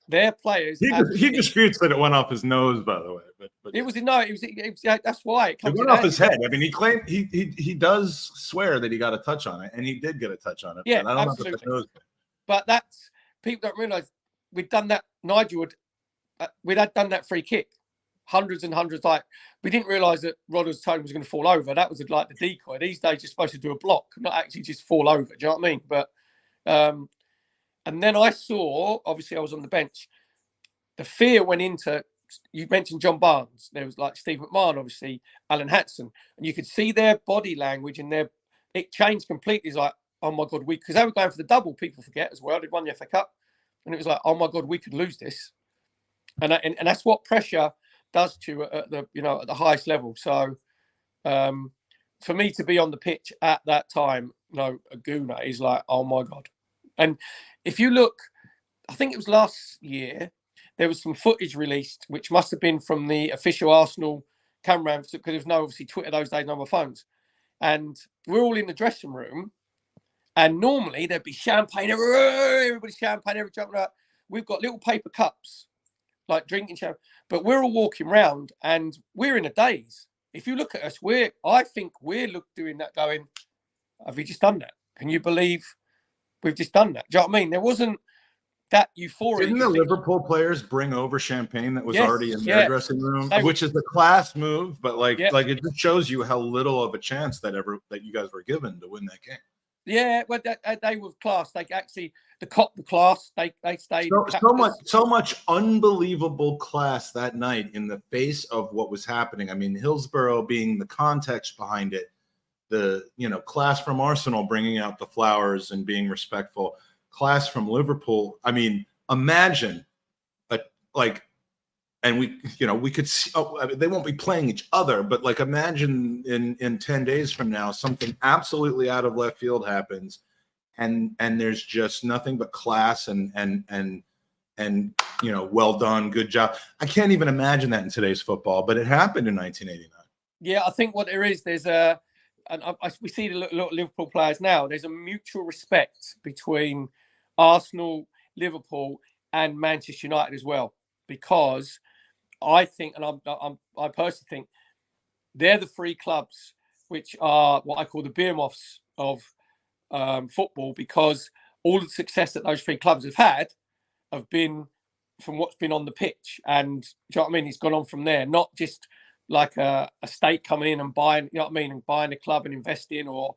B: their players.
A: He disputes that it went off his nose, by the way. But
B: it was that's why it
A: went off his head. I mean, he claimed he does swear that he got a touch on it, and he did get a touch on it.
B: Yeah,
A: but I don't
B: absolutely.
A: know if it was.
B: But that's, people don't realise we'd done that. Nigel we'd done that free kick, hundreds and hundreds. We didn't realise that Rodder's tone was going to fall over. That was the decoy. These days you're supposed to do a block, not actually just fall over. Do you know what I mean? But And then I saw, obviously I was on the bench, the fear went into, you mentioned John Barnes. There was like Steve McMahon, obviously, Alan Hatson. And you could see their body language and it changed completely. It's like, oh my God, because they were going for the double, people forget as well. They'd won the FA Cup. And it was like, oh my God, we could lose this. And that's what pressure does to you at the highest level. So for me to be on the pitch at that time, a Gooner is like, oh my God. And if you look, I think it was last year, there was some footage released, which must have been from the official Arsenal camera, because there was no, obviously, Twitter those days, no phones. And we're all in the dressing room. And normally there'd be champagne everywhere, everybody's champagne, every jumping out. We've got little paper cups, like drinking champagne. But we're all walking around and we're in a daze. If you look at us, I think we're doing that going, have we just done that? Can you believe we've just done that? Do you know what I mean? There wasn't that euphoria.
A: Didn't the Liverpool players bring over champagne that was already in their dressing room, which is the class move, but like it just shows you how little of a chance that you guys were given to win that game.
B: Yeah, well, they were class. They actually, the cop were class. They stayed.
A: So much unbelievable class that night in the face of what was happening. I mean, Hillsborough being the context behind it, the class from Arsenal bringing out the flowers and being respectful. Class from Liverpool. I mean, imagine and we could see, they won't be playing each other, but like imagine in 10 days from now, something absolutely out of left field happens and there's just nothing but class and well done, good job. I can't even imagine that in today's football, but it happened in 1989.
B: Yeah, I think what there is, we see the Liverpool players now, there's a mutual respect between Arsenal, Liverpool, and Manchester United as well, because I think, and I personally think, they're the three clubs which are what I call the behemoths of football, because all the success that those three clubs have been from what's been on the pitch, and do you know what I mean? It's gone on from there, not just like a state coming in and buying, and buying a club and investing, or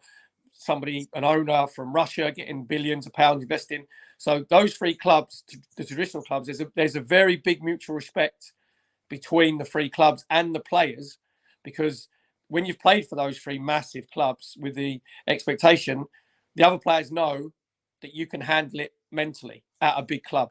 B: an owner from Russia getting billions of pounds investing. So those three clubs, the traditional clubs, there's a very big mutual respect between the three clubs and the players, because when you've played for those three massive clubs with the expectation, the other players know that you can handle it mentally at a big club.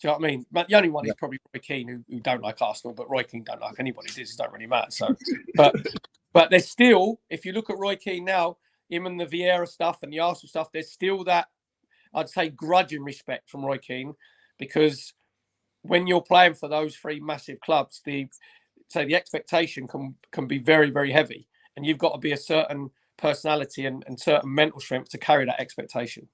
B: Do you know what I mean? But the only one is probably Roy Keane, who don't like Arsenal, but Roy Keane don't like anybody. This don't really matter. So, but there's still, if you look at Roy Keane now, him and the Vieira stuff and the Arsenal stuff, there's still that, I'd say, grudging respect from Roy Keane, because when you're playing for those three massive clubs, the expectation can be very, very heavy, and you've got to be a certain personality and certain mental strength to carry that expectation.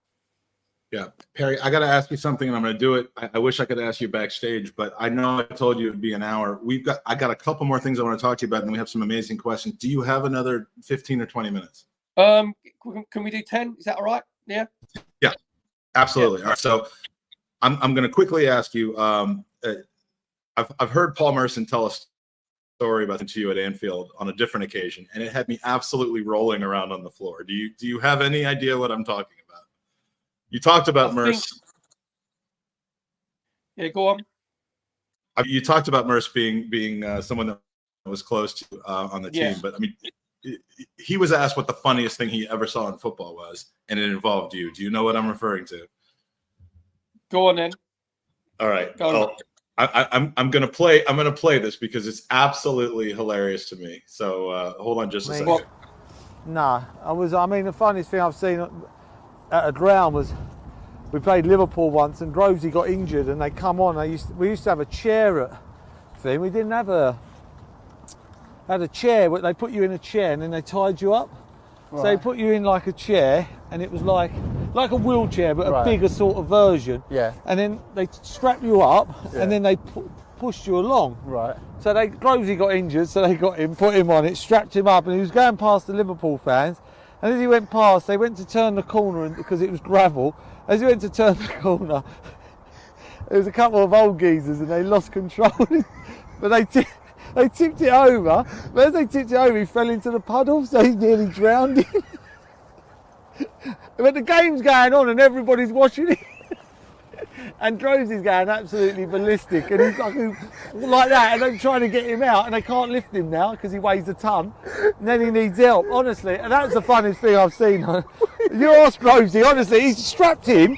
A: Yeah, Perry, I got to ask you something, and I'm going to do it. I wish I could ask you backstage, but I know I told you it'd be an hour. I got a couple more things I want to talk to you about, and we have some amazing questions. Do you have another 15 or 20 minutes?
B: Can we do 10? Is that all right? Yeah.
A: Yeah, absolutely. Yeah. All right, so I'm going to quickly ask you. I've heard Paul Merson tell a story about to you at Anfield on a different occasion, and it had me absolutely rolling around on the floor. Do you have any idea what I'm talking about? You talked about Merce.
B: Yeah, go on.
A: You talked about Merce being someone that was close to on the team, but I mean, he was asked what the funniest thing he ever saw in football was, and it involved you. Do you know what I'm referring to?
B: Go on then.
A: All right. I'm gonna play this because it's absolutely hilarious to me. So hold on just a second.
C: The funniest thing I've seen at a ground was we played Liverpool once, and Grovesy got injured, and they come on. We used to have a chair at thing. We didn't have had a chair, but they put you in a chair and then they tied you up. Right. So they put you in like a chair, and it was like a wheelchair, but a bigger sort of version. Yeah. And then they strap you up, and then they pushed you along. Right. So Grovesy got injured, so they got him, put him on it, strapped him up, and he was going past the Liverpool fans. And as he went past, they went to turn the corner, and because it was gravel, as he went to turn the corner, there was a couple of old geezers, and they lost control. But they tipped it over. But as they tipped it over, he fell into the puddle, so he nearly drowned him. But the game's going on, and everybody's watching it. And Drosy's going absolutely ballistic, and he's like that, and I'm trying to get him out, and they can't lift him now because he weighs a ton, and then he needs help, honestly. And that's the funniest thing I've seen. You ask Drosy, honestly, he's strapped him,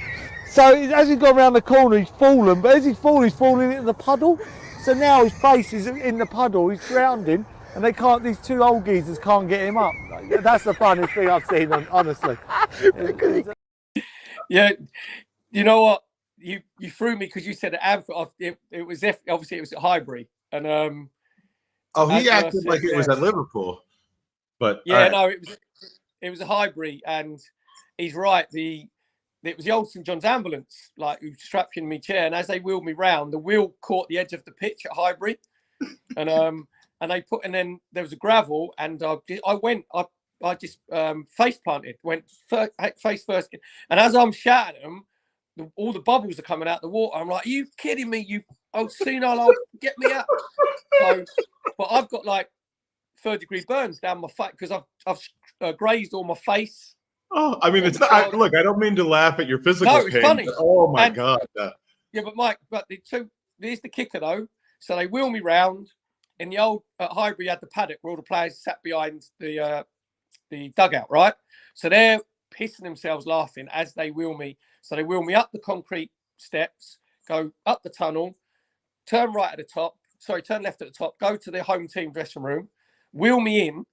C: so as he's gone around the corner, he's fallen, but as he's falling into the puddle. So now his face is in the puddle, he's drowning, and these two old geezers can't get him up. That's the funniest thing I've seen, honestly.
B: Yeah, you know what? You threw me because you said at Anfield. It was obviously it was at Highbury, and
A: he acted like it was at Liverpool, but
B: yeah, no, it was a Highbury, and he's right. It was the old St John's ambulance, like who strapped in my chair, and as they wheeled me round, the wheel caught the edge of the pitch at Highbury, and then there was a gravel, and I just face planted, went face first, and as I'm shouting them, all the bubbles are coming out the water. I'm like, are you kidding me? You old senile old, get me out. So, but I've got like third-degree burns down my face because I've grazed all my face.
A: Oh, I mean, it's not. Look, I don't mean to laugh at your physical pain.
B: No, it's funny.
A: Oh my God.
B: Yeah, but Mike, there's the kicker though. So they wheel me round. In the old at Highbury, you had the paddock where all the players sat behind the dugout, right? So they're pissing themselves laughing as they wheel me. So they wheel me up the concrete steps, go up the tunnel, turn right at the top. Sorry, turn left at the top. Go to the home team dressing room, wheel me in.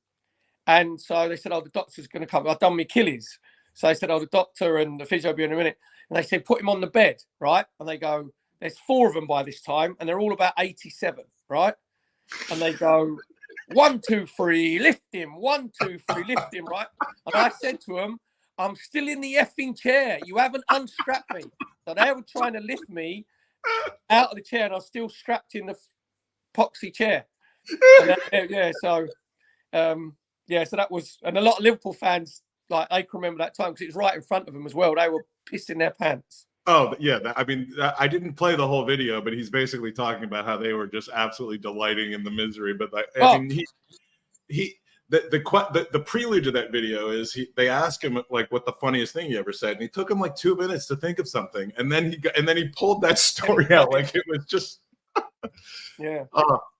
B: And so they said, oh, the doctor's going to come. I've done my Achilles. So they said, oh, the doctor and the physio will be in a minute. And they said, put him on the bed, right? And they go, there's 4 of them by this time. And they're all about 87, right? And they go, 1, 2, 3, lift him. 1, 2, 3, lift him, right? And I said to them, I'm still in the effing chair. You haven't unstrapped me. So they were trying to lift me out of the chair, and I was still strapped in the poxy chair. And so that was, and a lot of Liverpool fans, like, they can remember that time because it was right in front of them as well. They were pissing their pants.
A: Oh, yeah. I didn't play the whole video, but he's basically talking about how they were just absolutely delighting in the misery. But the prelude to that video is they asked him like what the funniest thing he ever said, and he took him like 2 minutes to think of something, and then he pulled that story out like it was just.
B: Yeah.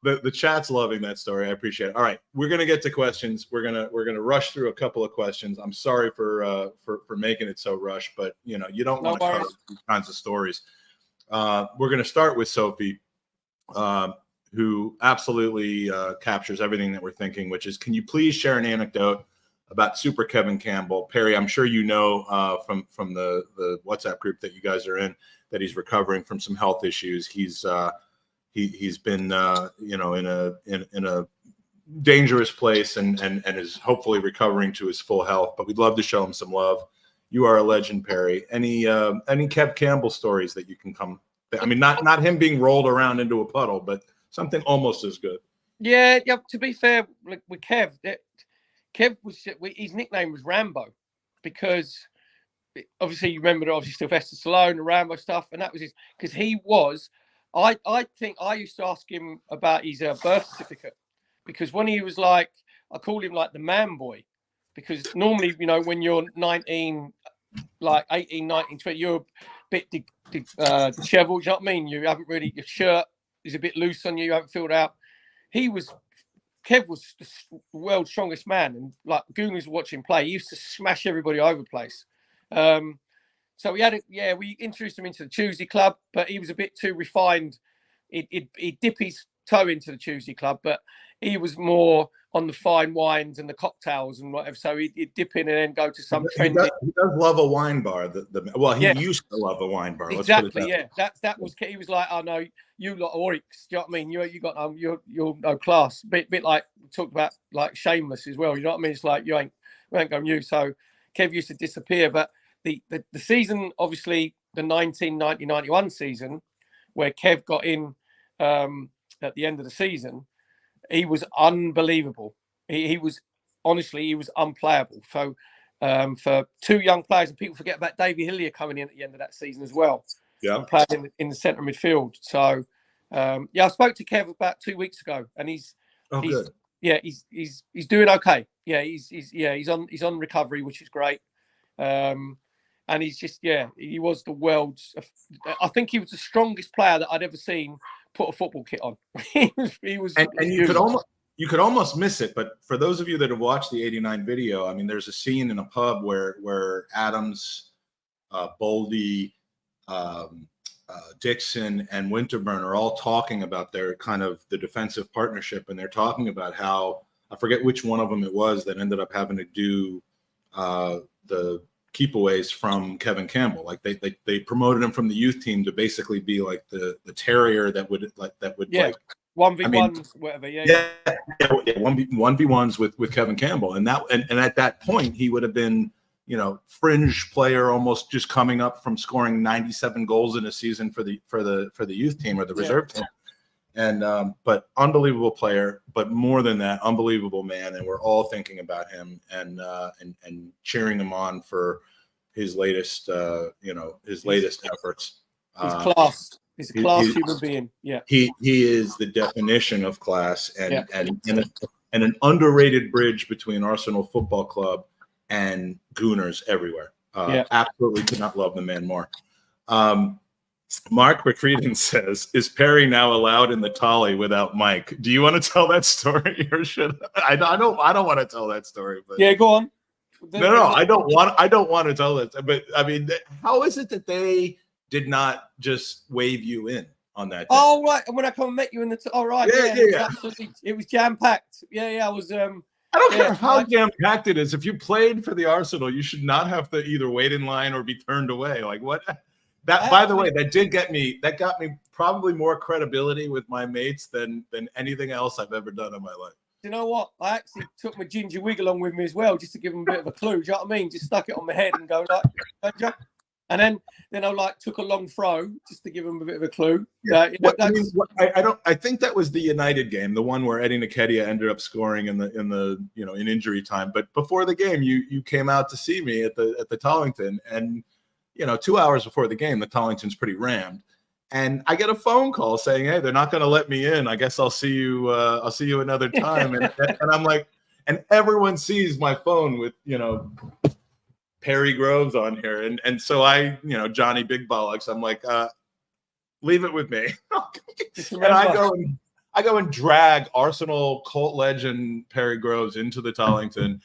A: The chat's loving that story. I appreciate it. All right, we're gonna get to questions. We're gonna rush through a couple of questions. I'm sorry for making it so rushed, but you don't want to cover these kinds of stories. We're gonna start with Sophie, who absolutely captures everything that we're thinking, which is, can you please share an anecdote about Super Kevin Campbell? Perry, I'm sure you know from the WhatsApp group that you guys are in that he's recovering from some health issues. He's been in a dangerous place and is hopefully recovering to his full health. But we'd love to show him some love. You are a legend, Perry. Any Kev Campbell stories that you can come? I mean, not him being rolled around into a puddle, but something almost as good.
B: Yeah. To be fair, with Kev, his nickname was Rambo because obviously you remember Sylvester Stallone, the Rambo stuff, and that was because he was. I think I used to ask him about his birth certificate because when he was like, I called him like the man boy because normally, when you're 19, like 18, 19, 20, you're a bit disheveled, you know what I mean? You haven't really, your shirt is a bit loose on you, you haven't filled out. Kev was the world's strongest man, and like Gooners watching play, he used to smash everybody over the place. So we introduced him into the Tuesday Club, but he was a bit too refined. He'd dip his toe into the Tuesday Club, but he was more on the fine wines and the cocktails and whatever. So he'd dip in and then go to some trendy.
A: He does love a wine bar. He used to love a wine bar.
B: Exactly. Yeah, that was. He was like, oh no, you lot are Oryx. Do you know what I mean? You got you're no class. Bit like we talked about like Shameless as well. You know what I mean? It's like we ain't going you. So Kev used to disappear, but. The season, obviously, the 1990-91 season, where Kev got in at the end of the season, he was unbelievable. He was unplayable. So for 2 young players, and people forget about Davy Hillier coming in at the end of that season as well.
A: Yeah,
B: and playing in the centre midfield. So I spoke to Kev about 2 weeks ago, and he's doing okay. Yeah, he's on recovery, which is great. And he's just, he was the world's. I think he was the strongest player that I'd ever seen put a football kit on. he was,
A: and you could almost miss it. But for those of you that have watched the '89 video, I mean, there's a scene in a pub where Adams, Boldy, Dixon, and Winterburn are all talking about their kind of the defensive partnership, and they're talking about how, I forget which one of them it was that ended up having to do the keepaways from Kevin Campbell. Like they promoted him from the youth team to basically be like the terrier that would like
B: 1v1s, whatever. Yeah.
A: 1v1s with Kevin Campbell, and at that point he would have been, you know, fringe player, almost just coming up from scoring 97 goals in a season for the youth team or the reserve team. And but unbelievable player, but more than that, unbelievable man. And we're all thinking about him and cheering him on for his latest efforts.
B: He's class. He's a class human being. Yeah.
A: He is the definition of class and an underrated bridge between Arsenal Football Club and Gooners everywhere. Absolutely could not love the man more. Mark McCreedon says, "Is Perry now allowed in the Tolly without Mike?" Do you want to tell that story, or should I? I don't want to tell that story. But
B: yeah, go on.
A: No, I don't want to tell that. But I mean, how is it that they did not just wave you in on that day?
B: Oh right, and when I come and met you in the yeah. Absolutely, it was jam packed. Yeah, I was.
A: I don't care how jam packed it is. If you played for the Arsenal, you should not have to either wait in line or be turned away. Like what? That, by the way, that got me probably more credibility with my mates than anything else I've ever done in my life.
B: You know what? I actually took my ginger wig along with me as well, just to give them a bit of a clue. Do you know what I mean? Just stuck it on my head and go like, and then I like took a long throw just to give them a bit of a clue.
A: I think that was the United game, the one where Eddie Nketiah ended up scoring in injury time. But before the game, you came out to see me at the Tollington, and 2 hours before the game, the Tollington's pretty rammed. And I get a phone call saying, "Hey, they're not going to let me in. I guess I'll see you another time." And I'm like, and everyone sees my phone with, Perry Groves on here. And so I, Johnny Big Bollocks, I'm like, leave it with me. And I go and drag Arsenal cult legend Perry Groves into the Tollington.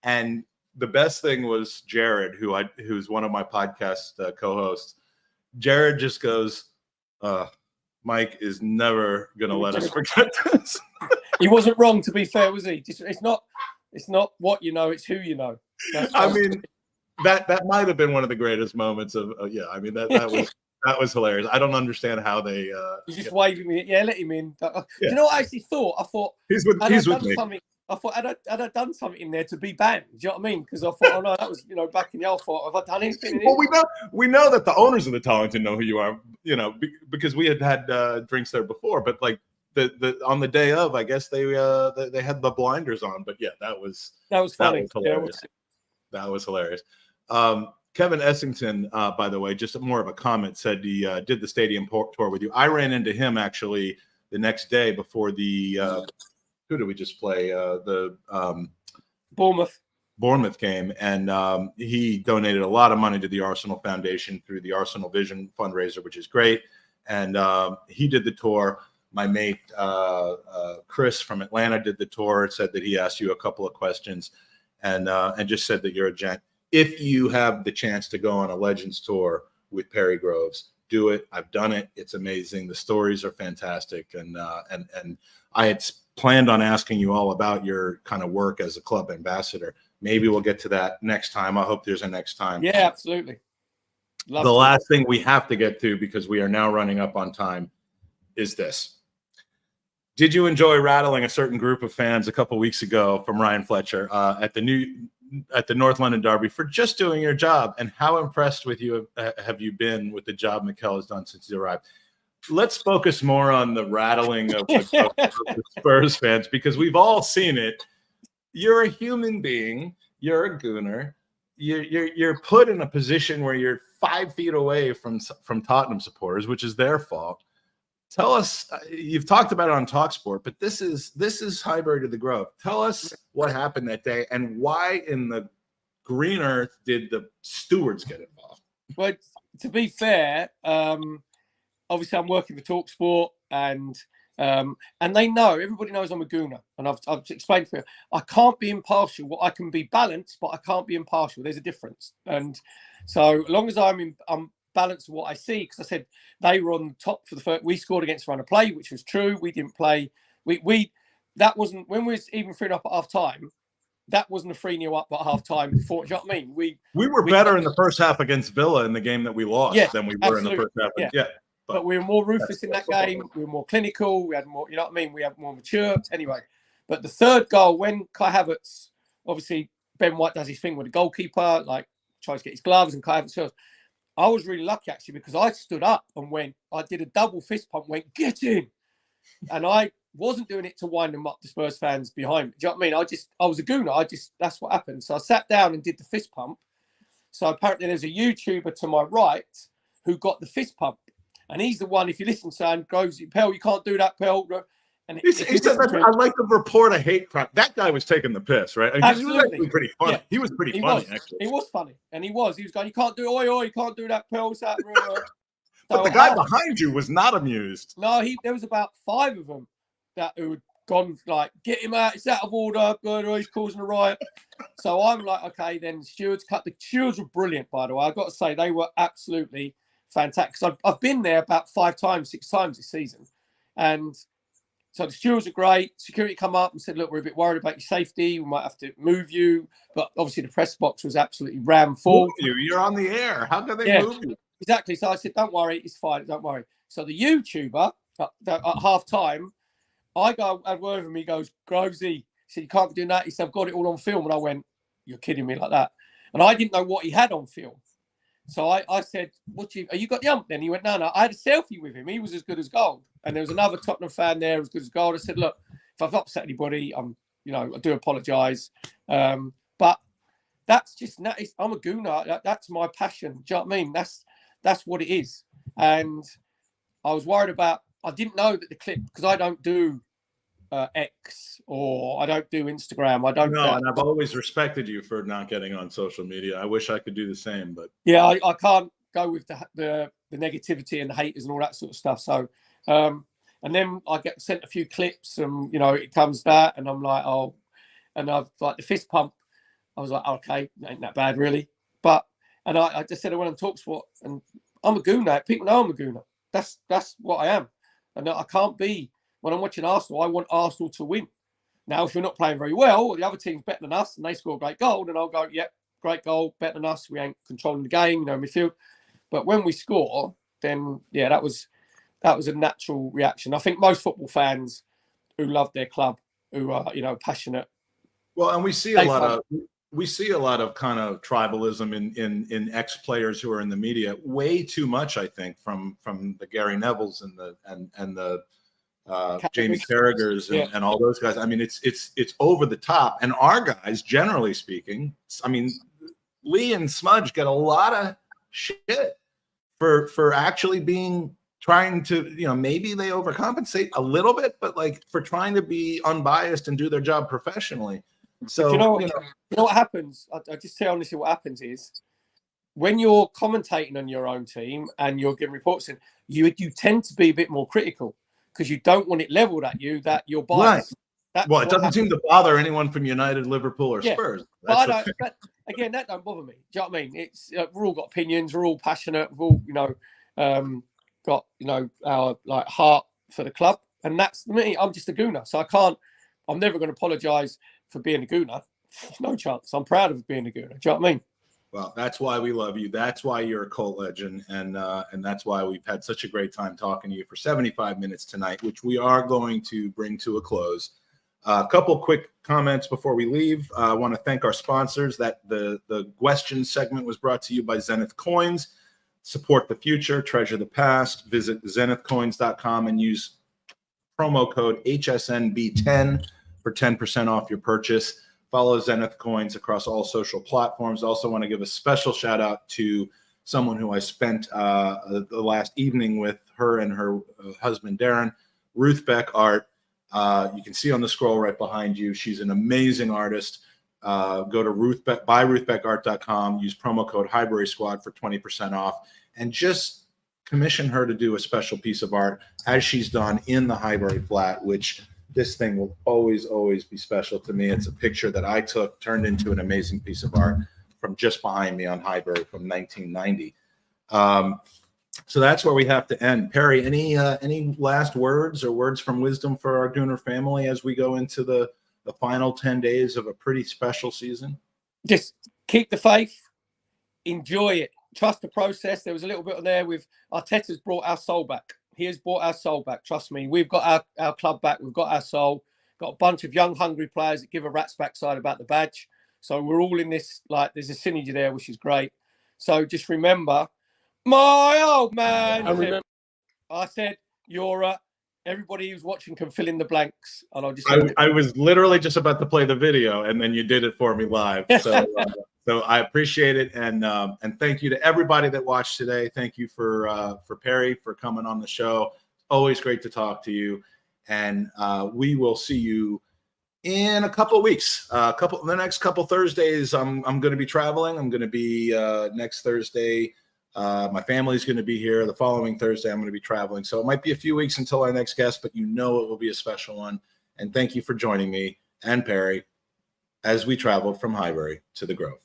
A: And the best thing was Jared, who's one of my podcast co-hosts. Jared just goes, "Mike is never going to let us forget this."
B: He wasn't wrong, to be fair, was he? It's not what you know, it's who you know.
A: I mean, that might have been one of the greatest moments of I mean, that was hilarious. I don't understand how they
B: he's just waving me. Yeah, let him in. Do you know what I actually thought? I thought
A: he's with me.
B: I thought I'd done something in there to be banned. Do you know what I mean? Because I thought, oh no, that was back in the old thought. Have I done anything?
A: Well, we know that the owners of the Tollington know who you are. Because we had drinks there before. But like the on the day of, I guess they had the blinders on. But yeah, that was funny. That was hilarious. Kevin Essington, by the way, just more of a comment, said he did the stadium tour with you. I ran into him actually the next day before the. Who did we just play? The Bournemouth game, and he donated a lot of money to the Arsenal Foundation through the Arsenal Vision fundraiser, which is great. And he did the tour. My mate Chris from Atlanta did the tour. Said that he asked you a couple of questions, and just said that you're a gent. If you have the chance to go on a Legends tour with Perry Groves, do it. I've done it. It's amazing. The stories are fantastic, and I had planned on asking you all about your kind of work as a club ambassador. Maybe we'll get to that next time. I hope there's a next time.
B: Yeah, absolutely.
A: Last thing we have to get to, because we are now running up on time, is this. Did you enjoy rattling a certain group of fans a couple weeks ago from Ryan Fletcher at the North London Derby for just doing your job? And how impressed with you have you been with the job Mikel has done since he arrived? Let's focus more on the rattling of the Spurs fans, because we've all seen it. You're a human being. You're a Gooner. You're put in a position where you're 5 feet away from Tottenham supporters, which is their fault. Tell us. You've talked about it on TalkSport, but this is Highbury to the Grove. Tell us what happened that day and why in the green earth did the stewards get involved?
B: Well, to be fair, obviously I'm working for TalkSport, and they know, everybody knows I'm a Gooner, and I've explained for you, I can't be impartial. Well, I can be balanced, but I can't be impartial. There's a difference, and so as long as I'm balanced with what I see, because I said they were on top for the first. We scored against Run of Play, which was true. We didn't play. We that wasn't when we was even 3-0 up at half time. That wasn't a 3-0 up at half time before. Do you know what I mean? We
A: were better in the first half against Villa in the game that we lost than we were in the first half.
B: Yeah. But we were more ruthless in that game. We were more clinical. We had more, you know what I mean? We had more mature. Anyway, but the third goal, when Kai Havertz, obviously Ben White does his thing with the goalkeeper, like tries to get his gloves, and Kai Havertz, I was really lucky actually, because I stood up and I did a double fist pump, went, get in. And I wasn't doing it to wind them up, the Spurs fans behind me. Do you know what I mean? I was a Gooner. That's what happened. So I sat down and did the fist pump. So apparently there's a YouTuber to my right who got the fist pump. And he's the one, if you listen, son, goes, Pell, you can't do that, Pell. And
A: he said, I'd like to report a hate crime. That guy was taking the piss, right? I mean, he was actually pretty funny. Yeah. He was pretty funny, actually.
B: He was funny. And he was going, you can't do, oi, you can't do that, Pell.
A: But the guy behind you was not amused.
B: No, there was about 5 of them who had gone, like, get him out, it's out of order, he's causing a riot. So I'm like, okay, then stewards the stewards were brilliant, by the way. I've got to say, they were absolutely fantastic. So I've been there about 5 times, 6 times this season. And so the stewards are great. Security come up and said, look, we're a bit worried about your safety. We might have to move you. But obviously the press box was absolutely ram full.
A: You're on the air. How can they move you?
B: Exactly. So I said, don't worry, it's fine, don't worry. So the YouTuber at half time, I go and word with him, he goes, Grovesy, he said, you can't be doing that. He said, I've got it all on film. And I went, you're kidding me, like that. And I didn't know what he had on film. So I said, have you got the ump then? He went, no. I had a selfie with him. He was as good as gold. And there was another Tottenham fan there as good as gold. I said, look, if I've upset anybody, I do apologise. But that's just, I'm a Gooner. That's my passion. Do you know what I mean? That's what it is. And I was worried about, I didn't know that the clip, because I don't do X or I don't do Instagram. I don't know.
A: And I've always respected you for not getting on social media. I wish I could do the same, but
B: yeah, I can't go with the negativity and the haters and all that sort of stuff. So, and then I get sent a few clips and, it comes that and I'm like, oh, and I've like the fist pump. I was like, okay, ain't that bad really. And I just said I went on TalkSport and I'm a Gooner. People know I'm a Gooner. That's what I am. And I can't be, when I'm watching Arsenal, I want Arsenal to win. Now, if we're not playing very well, or the other team's better than us and they score a great goal, then I'll go, yep, great goal, better than us. We ain't controlling the game, midfield. But when we score, then, yeah, that was a natural reaction. I think most football fans who love their club, who are, passionate.
A: Well, and we see a lot of kind of tribalism in ex-players who are in the media. Way too much, I think, from the Gary Nevilles and the Jamie Carragher's and all those guys. I mean, it's over the top. And our guys, generally speaking, I mean, Lee and Smudge get a lot of shit for actually trying to, maybe they overcompensate a little bit, but like for trying to be unbiased and do their job professionally. So
B: you know what happens? I just tell you honestly, what happens is when you're commentating on your own team and you're giving reports in, you tend to be a bit more critical because you don't want it leveled at you that you're biased.
A: Right. Well, it doesn't seem to bother anyone from United, Liverpool, or Spurs.
B: But again, that don't bother me. Do you know what I mean? It's we're all got opinions, we're all passionate, we've all got our like heart for the club, and that's me. I'm just a Gooner, so I'm never going to apologise for being a Gooner. No chance. I'm proud of being a Gooner. Do you know what I mean?
A: Well, that's why we love you. That's why you're a cult legend, and that's why we've had such a great time talking to you for 75 minutes tonight, which we are going to bring to a close. A couple quick comments before we leave. I want to thank our sponsors. That the question segment was brought to you by Zenith Coins. Support the future, treasure the past. Visit zenithcoins.com and use promo code HSNB10 for 10% off your purchase. Follow Zenith Coins across all social platforms. Also want to give a special shout out to someone who I spent the last evening with, her and her husband, Darren, Ruth Beck Art. You can see on the scroll right behind you. She's an amazing artist. go to buyruthbeckart.com, use promo code Highbury Squad for 20% off, and just commission her to do a special piece of art as she's done in the Highbury flat, which this thing will always, always be special to me. It's a picture that I took, turned into an amazing piece of art from just behind me on Highbury from 1990. So that's where we have to end. Perry, any last words or words from wisdom for our Gooner family as we go into the final 10 days of a pretty special season?
B: Just keep the faith, enjoy it, trust the process. There was a little bit on there with Arteta's brought our soul back. He has brought our soul back. Trust me, we've got our club back. We've got our soul. Got a bunch of young, hungry players that give a rat's backside about the badge. So we're all in this, like, there's a synergy there, which is great. So just remember, my old man. I said, you're everybody who's watching can fill in the blanks. And I'll just.
A: I was literally just about to play the video, and then you did it for me live. So. So I appreciate it, and thank you to everybody that watched today. Thank you for Perry for coming on the show. Always great to talk to you, and we will see you in a couple of weeks. The next couple Thursdays, I'm going to be traveling. I'm going to be next Thursday. My family's going to be here. The following Thursday, I'm going to be traveling. So it might be a few weeks until our next guest, but you know it will be a special one. And thank you for joining me and Perry as we traveled from Highbury to the Grove.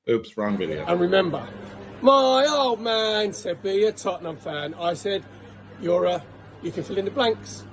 C: Oops,
A: wrong video.
B: And remember, my old man said be a Tottenham fan. I said, you can fill in the blanks.